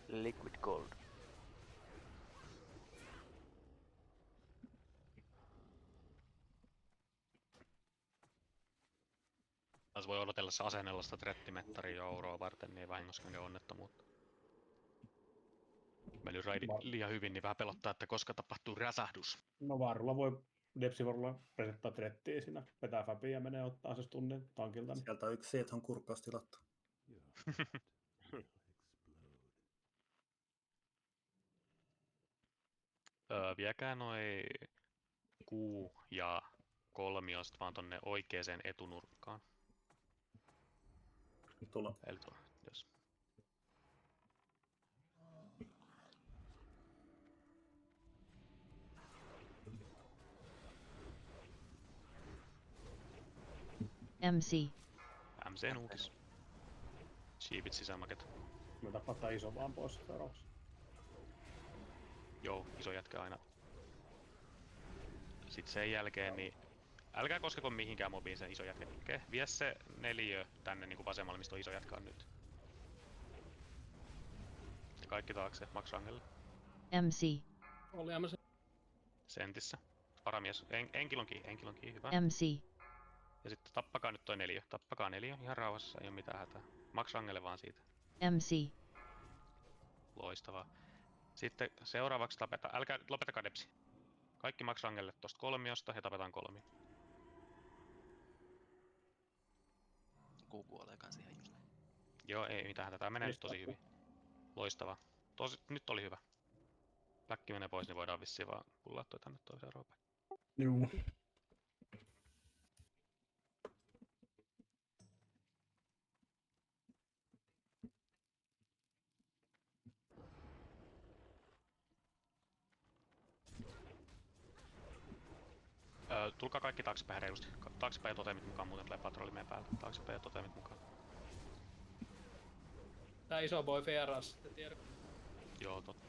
Liquid gold. Taas voi odotella se asennella sitä trettimettaria jouroa varten, niin ei vahingossa menee onnettomuutta. Meni raidi liian hyvin, niin vähän pelottaa, että koska tapahtuu räsähdys. No Varrulla voi Depsivarulla resettaa trettiä siinä, vetää fäpiä ja menee ottaa se tunnin tankilta. Niin. Sieltä on yksi siitä on kurkkaus tilattu. Viekää noi kuu ja kolmiosta vaan tonne oikeeseen etunurkkaan. Tulla. Eli jos. MC. MC nuukis. Sheepit sisämaket. Me tapataan iso vaan pois seuraavaksi. Joo, iso jätkä aina. Sitten sen jälkeen niin älkää koskeko mihinkään mobiin sen iso jätkä. Okay. Vie se 4 tänne niinku vasemmalle, mistä on iso jätkä on nyt. Ja kaikki taakse, Max-rangelle. MC. Oli MC. Sentissä. Varamies. Enkilonkin, hyvä. MC. Ja sitten tappakaa nyt toi 4. Tappakaa 4 ihan rauhassa, ei oo mitään hätää. Max-rangelle vaan siitä. MC. Loistavaa. Sitten seuraavaksi tapetaan. Älkää lopetakaa depsi. Kaikki Max-rangelle tosta kolmiosta ja tapetaan 3. Kuu kuolee kans ihan just. Joo, ei mitään hätää. Tää menee nyt tosi hyvin. Loistavaa. Nyt oli hyvä. Läkki menee pois, niin voidaan vissiin vaan pullaa toi tänne toi seuraava päin. Juu. Tulkaa kaikki taaksepäin reilusti. Taaksepäin ja totemit mukaan, muuten tulee patrolli meidän päälle. Taaksepäin ja totemit mukaan. Tää iso boy vieras, te tiedät. Joo, totta.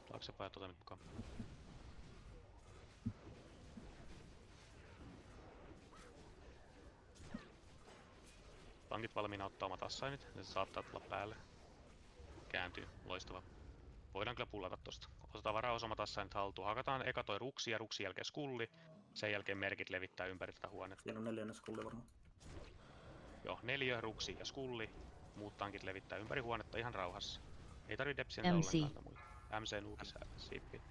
Taaksepäin ja totemit mukaan. Tankit valmiina ottaa omat assignit, ne saattaa tulla päälle. Kääntyy, loistava. Voidaan kyllä pullata tosta. Otetaan varaosamat assignit haltuun. Hakataan eka toi ruksi ja ruksin jälkeen skulli. Sen jälkeen merkit levittää ympäri tätä huonetta. Siinä on 4. skulli varmaan. Joo, 4, ruksi ja skulli. Muut tankit levittää ympäri huonetta ihan rauhassa. Ei tarvii depsiä MC. ollenkaan muita. MC nuukis siippi.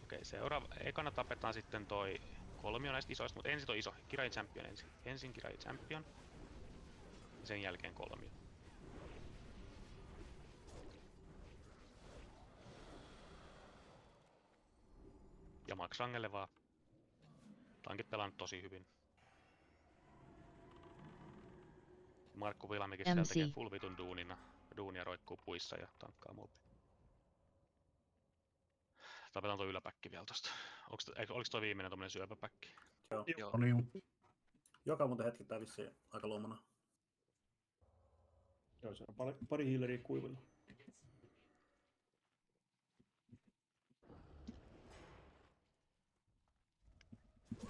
Okei, seuraava. Ekana tapetaan sitten toi kolmio näistä isoista, mutta ensin toi iso. Kirai Champion ensin. Ensin Kirai Champion. Ja sen jälkeen kolmio. Ja Max Rangelle vaan. Tankit pelannut tosi hyvin. Markku Vilamikin siellä tekee full vitun duunia roikkuu puissa ja tankkaa mobi. Tapetaan tuo yläpäkki vielä tosta. Oliks toi viimeinen tommonen syöpäpäkki? Joo. Oli juu. Joka muuten hetkittäin vissiin aika luomana. Joo, se on pari healeria kuivilla.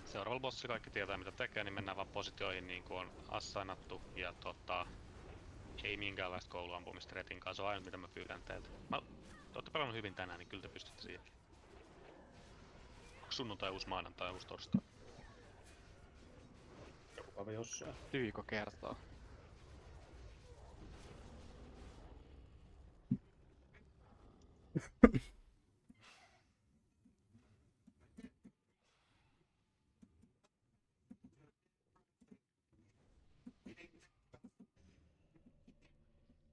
Seuraavalla bossilla kaikki tietää mitä tekee, niin mennään vaan positioihin niin kuin on assignattu ja ei minkäänlaista kouluampumista retin kanssa, se on aina mitä mä pyydän teiltä. Te ootte pelannut hyvin tänään, niin kyllä te pystytte siihen. Onko sunnuntai, uusi maanantai, uusi torstai? Joku päivä jossain. Tyykö kertaa?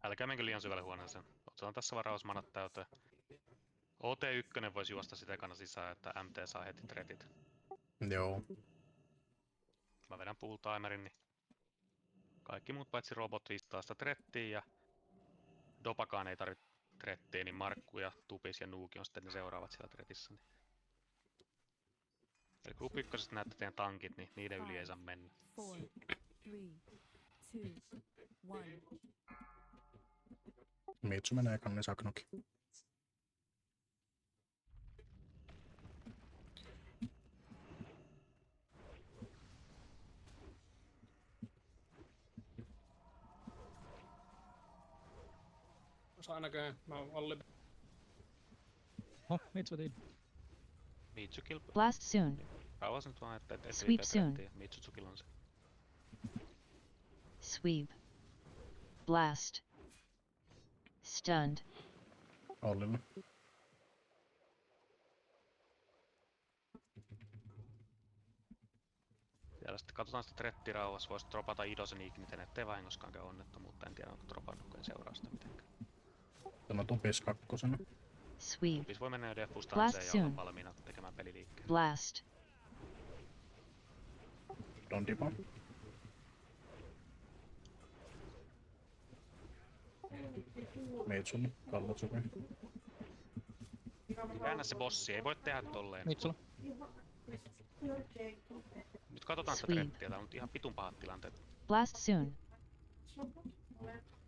Älkää menkö liian syvälle huoneeseen. Otetaan tässä varausmanat täyteen. OT1 voisi juosta sitä ekana sisään, että MT saa heti tretit. Joo. Mä vedän pool timerin, niin kaikki muut paitsi robot listaa sitä trettiä ja Dopakaan ei tarvitse trettiä, niin Markku ja Tupis ja Nuuki on sitten ne seuraavat siellä tretissä. Niin. Eli kun pikkosesta näette teidän tankit, niin niiden yli ei saa mennä. 4, 3, 2, 1. Mitsu menee ekan, niin Saknoki. Saa näköjään. Mä oon Olli. Oh, Mitsu team. Mitsu kilpailu. Blast soon. Kauas nyt vaan, että et Sweep soon. Mitsutsuki on se. Sweep. Blast. Stunned. Ollilla. Siellä sitten katsotaan sitä trettirauhassa, voisi dropata Idosen Igniten, ettei vahingoskaan käy onnettomuutta. En tiedä, onko dropannut, kun en seuraa sitä mitenkään. Tämä Tupis kakkosena. Sweep. Tupis voi mennä jo Blast defustanseen ja olla soon. valmiina tekemään peliliikkeen. Blast. Dondipa. Mitsun, Kallotsuki. Käännä se bossi, ei voi tehdä tolleen. Mitsulla. Nyt katsotaan sitä Sweep. trettiä, tää on nyt ihan pitun pahat tilanteet. Blast soon.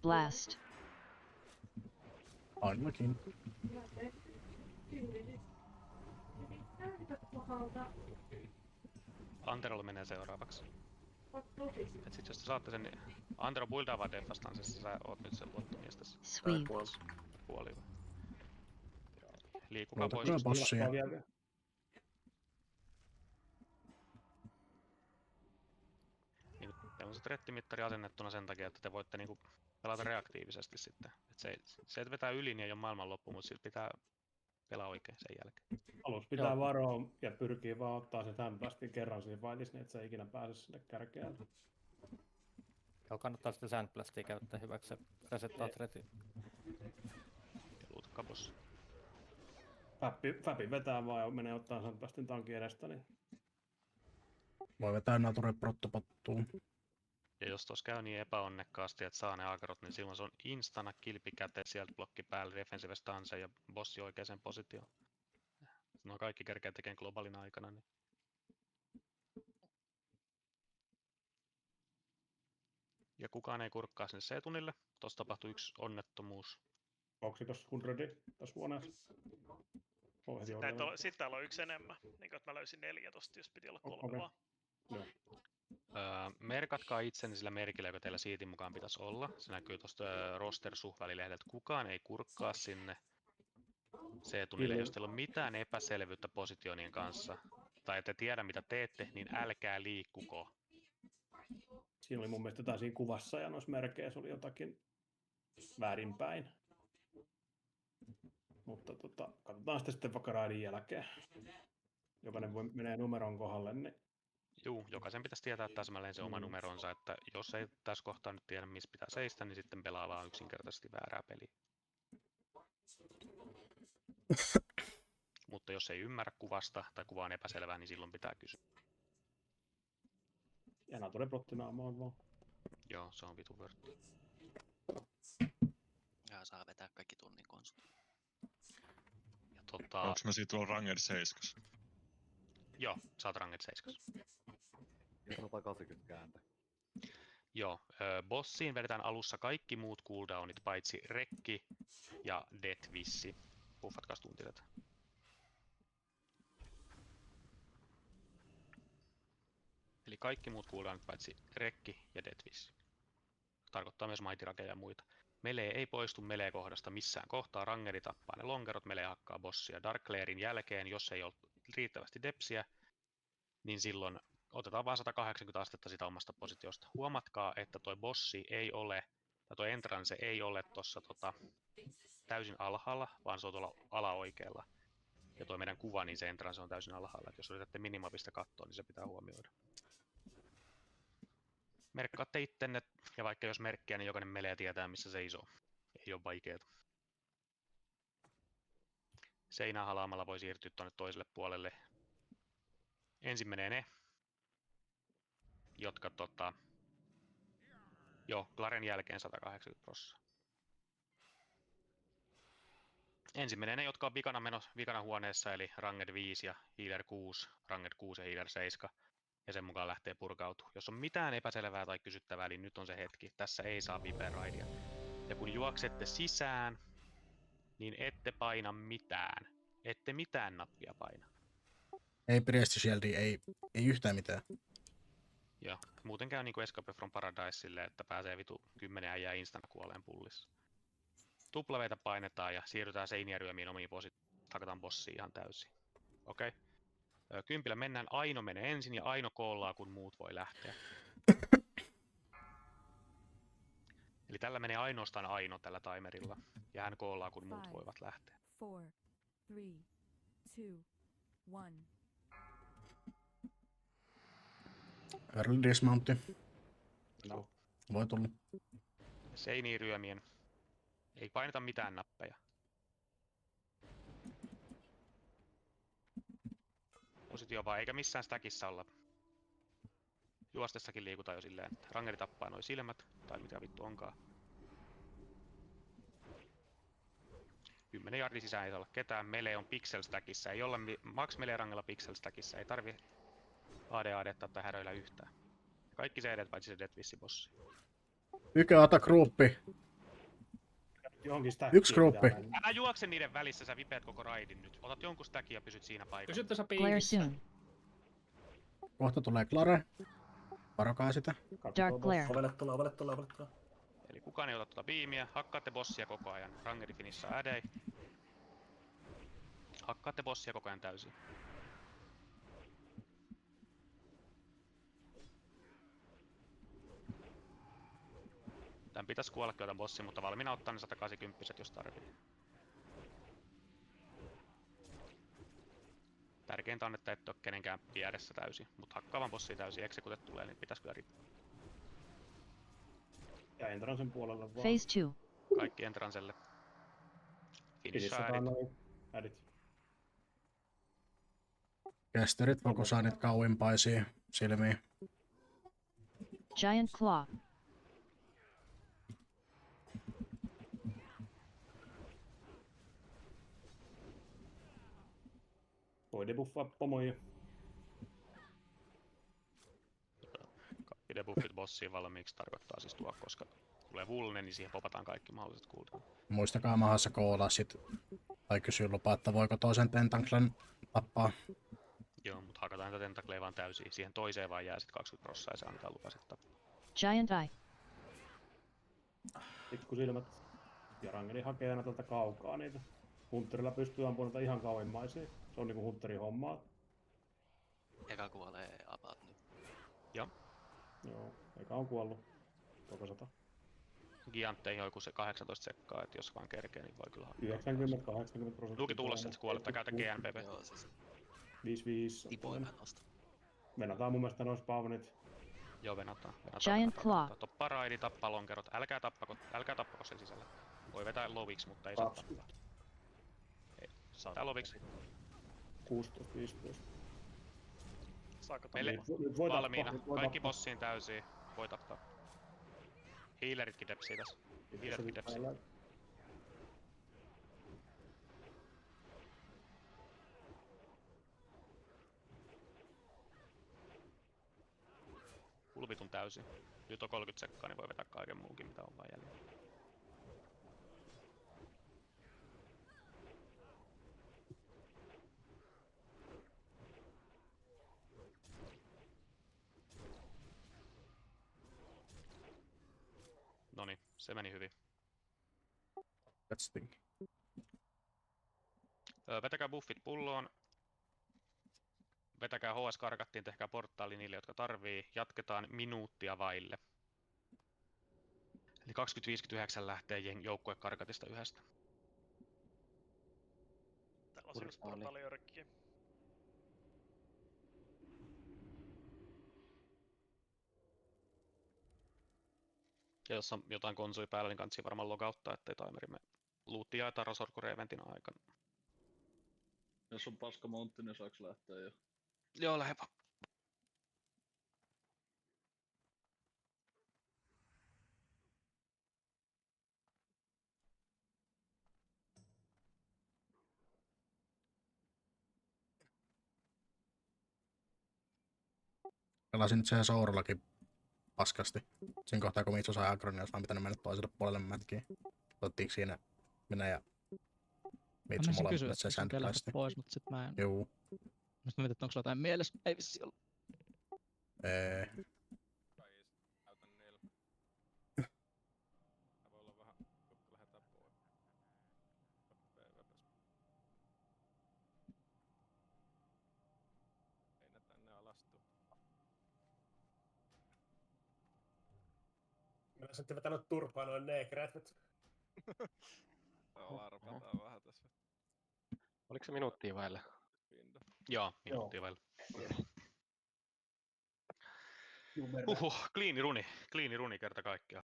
Blast. Ainakin. Anterolle menee seuraavaksi. Et sit jos te saatte sen, niin Antero buildaa vaan defastansessa, sä oot nyt sen luottomies tässä. Sweep. Puoli. Liikukaa pois. Luotakaa bossia. Niin, teillä on se trettimittari asennettuna sen takia, että te voitte niinku pelata reaktiivisesti sitten. Et se että vetää yli, niin ei ole maailmanloppu, mutta silti pitää pelaa oikein sen jälkeen. Alus pitää varoa ja pyrkii vaan ottaa se Sandblastin kerran siinä fightissa, niin että se ei ikinä pääse sinne kärkeen. Joo, kannattaa sitä Sandblastia käyttää hyväksi, se resettaa threatin. Ja luutakaa bossi. Fäpi vetää vaan ja menee ottaa Sandblastin tankin edestä, niin Voi vetää Nature prottopottuun. Ja jos tuossa käy niin epäonnekkaasti, että saa ne agrot, niin silloin se on instana kilpikäteen sieltä blokki päälle, defensive stance ja bossi oikeaan positioon. Ne on kaikki kerkeä tekemään globaalin aikana. Niin. Ja kukaan ei kurkkaa sinne C-tunnille. Tuossa tapahtui yksi onnettomuus. onko se tuossa 100 tuossa huoneessa? Sitten täällä on yksi enemmän. Niin kuin, että mä löysin 4 tosta, jos piti olla 3 Okei. vaan. Joo. Merkatkaa itsenne sillä merkillä, joka teillä siitin mukaan pitäisi olla. Se näkyy tuosta roster-suhvälilehdeltä. Kukaan ei kurkkaa sinne C-tunnille. Jos teillä on mitään epäselvyyttä positionien kanssa, tai ette tiedä mitä teette, niin älkää liikkuko. Siinä oli mun mielestä jotain siinä kuvassa ja noissa merkeissä oli jotakin väärinpäin. Mutta katsotaan sitten vaikka raidin jälkeen. Jokainen menee numeron kohdalle, niin Juu, jokaisen pitäisi tietää täsmälleen se oma numeronsa, että jos ei tässä kohtaa nyt tiedä, missä pitää seistä, niin sitten pelaa vaan yksinkertaisesti väärää peliä. Mutta jos ei ymmärrä kuvasta tai kuva on epäselvää, niin silloin pitää kysyä. ja Nature prottinaamaan vaan. Joo, se on vitu vörtti. Ja saa vetää kaikki tunnin konsut. Ja Onks mä siitä tuolla Ranged 7? Joo, saat Ranged 7. Ja 180 kääntä. Joo, bossiin vedetään alussa kaikki muut cooldownit paitsi rekki ja death vissi. Buffatkaas tunti tätä. Eli kaikki muut cooldownit paitsi rekki ja death vissi. Tarkoittaa myös maitirakeja ja muita. Melee ei poistu melee-kohdasta missään kohtaa. Rangedi tappaa ne lonkerot, melee hakkaa bossia. Darkleerin jälkeen, jos ei ole riittävästi depsiä, niin silloin otetaan vain 180 astetta sitä omasta positiosta. Huomatkaa, että toi bossi ei ole, tai toi entrance ei ole tuossa täysin alhaalla, vaan se on tuolla alaoikealla. Ja toi meidän kuva, niin se entrance on täysin alhaalla. Et jos yritätte minimapista katsoa, niin se pitää huomioida. Merkkaatte ittenne, ja vaikka jos merkkiä, niin jokainen melee tietää, missä seisoo. Ei ole vaikeeta. Seinää halaamalla voi siirtyä tuonne toiselle puolelle. Ensin menee ne, jotka Glaren jälkeen 180%. Ensin menee ne, jotka on vikana huoneessa, eli Ranged 5 ja Healer 6, Ranged 6 ja Healer 7. Ja sen mukaan lähtee purkautua. Jos on mitään epäselvää tai kysyttävää, niin nyt on se hetki. Tässä ei saa viperaidia. Ja kun juoksette sisään, niin ette paina mitään. Ette mitään nappia paina. Ei Priest Shieldia, ei yhtään mitään. Joo, muuten käy niinku Escape from Paradise silleen, että pääsee vitu 10 äijää instant kuoleen pullissa. Tuplaveita painetaan ja siirrytään seiniäryömiin omiin positioihin. Hakataan bossia ihan täysin. Okei. Okay. Kympillä mennään, Aino menee ensin ja Aino koollaa, kun muut voi lähteä. Eli tällä menee ainoastaan Aino tällä timerilla. Ja hän koollaa, kun muut voivat lähteä. 4, 3, 2, 1. Early dismountti. No. Voi tulla. Seiniin ryömien. Ei paineta mitään nappeja. Positio vaan, eikä missään stackissa olla. Juostessakin liikutaan jo silleen, että Rangeri tappaa noi silmät, tai mitä vittu onkaan. 10 yardin sisään ei saa olla ketään. Melee on pixel stackissa, ei olla max melee rangella pixel stackissa, ei tarvi AD-AD:tä tai häröillä yhtään. Kaikki CD paitsi se Deathwish-bossi. Ata-gruppi. Johonkin stackiin Yksi gruppi. Älä juokse niiden välissä, sä vipeät koko raidin nyt. Otat jonkun stackin ja pysyt siinä paikalla. Pysyt tässä Glare piikissä. soon. Kohta tulee Clare. Varokaa sitä. Dark glare. Ovelle tulee. Eli kukaan ei ota tuota biimiä, hakkaatte bossia koko ajan. Rangeri finissaa ädei. Hakkaatte bossia koko ajan täysin. Tän pitäis kuollakin otan bossi, mutta valmiina ottaa ne 180 jos tarvii. Tärkeintä on, että et oo kenenkään vieressä täysin, mutta hakkaavan bossia täysin, execute tulee, niin pitäis kyllä riittää. Ja Entrancen puolella vaan. Phase 2. Kaikki Entrancelle. Finissaa Finishaa noin ädit. Kästerit fokusaanit kauimpaisiin silmiin. Giant claw. Voi debuffaa pomoja. Kaikki debuffit bossiin valmiiksi tarkoittaa siis tuo, koska tulee vulne, niin siihen popataan kaikki mahdolliset cooldown. Muistakaa mahassa koolaa sit. Tai kysyä lupaa, että voiko toisen tentanklen tappaa. Joo, mutta hakataan tätä tentakleja vaan täysin. Siihen toiseen vaan jää sit 20% ja se antaa lupasit tappaa. Giant eye. Pikkusilmät. Ja Rangeri hakee aina tältä kaukaa niitä. Hunterilla pystyy ampumaan ihan kauimmaisiin. Se on niinku Hunterin hommaa. Eka kuolee about nyt. Joo. Joo, eka on kuollut. Koko 100. Giantteihin on joku se 18 sekkaa, että jos vaan kerkee, niin voi kyllä hakkaa. 90-80%. Luki tulossa, että kuolet, tai käytä GNPP. Joo, siis 5-5. tipoimen nosta. Venataan mun mielestä noin spawnit. Joo, venataan. Giant claw. Toppa raidi, tappaa lonkerot. Älkää tappako sen sisällä. Voi vetää loviksi, mutta ei saa tappaa. Ei, saa loviksi. 16-15. Saako Meille Nyt voi valmiina. tappaa, Kaikki bossiin täysiin. Voi tappaa. Healeritkin depsii tässä. Healeritkin depsii. Pulvitun täysin. Nyt on 30 sekkaa, niin voi vetää kaiken muunkin, mitä on vaan jäljellä. Noniin, se meni hyvin. That's thing. Vetäkää buffit pulloon. Vetäkää HS-karkattiin, tehkää portaali niille, jotka tarvii. Jatketaan minuuttia vaille. Eli 2059 lähtee joukkue karkatista yhdestä. Täällä on siis portaaliörkkiä. Ja jos on jotain konsoi päällä, niin kannattaa varmaan logauttaa, ettei timerimme luutti jaetaan Rosorkure eventin aikana. Jos on paska montti, niin saaks lähteä jo? Joo, lähde vaan. Pelasin nyt siellä Sourollakin paskasti. Siinä kohtaa kun Mitsu sai agron, niin olisi vaan pitänyt mennä toiselle puolelle mätkiin. Otettiinko siinä minä ja Mitsu Mä molemmat kysyä, nyt se että se sandblasti? pois, mutta sit mä en... Juu. Mä mietin, että onko sulla jotain mielessä. Ei vissi ollut. Ei. Minä sitten vetänyt turpaa noin neekreet. Arpataan vähän tässä. Oliko se minuuttia vaille? Joo, minuuttia vaille. Jumerda. Kliini runi kerta kaikkiaan.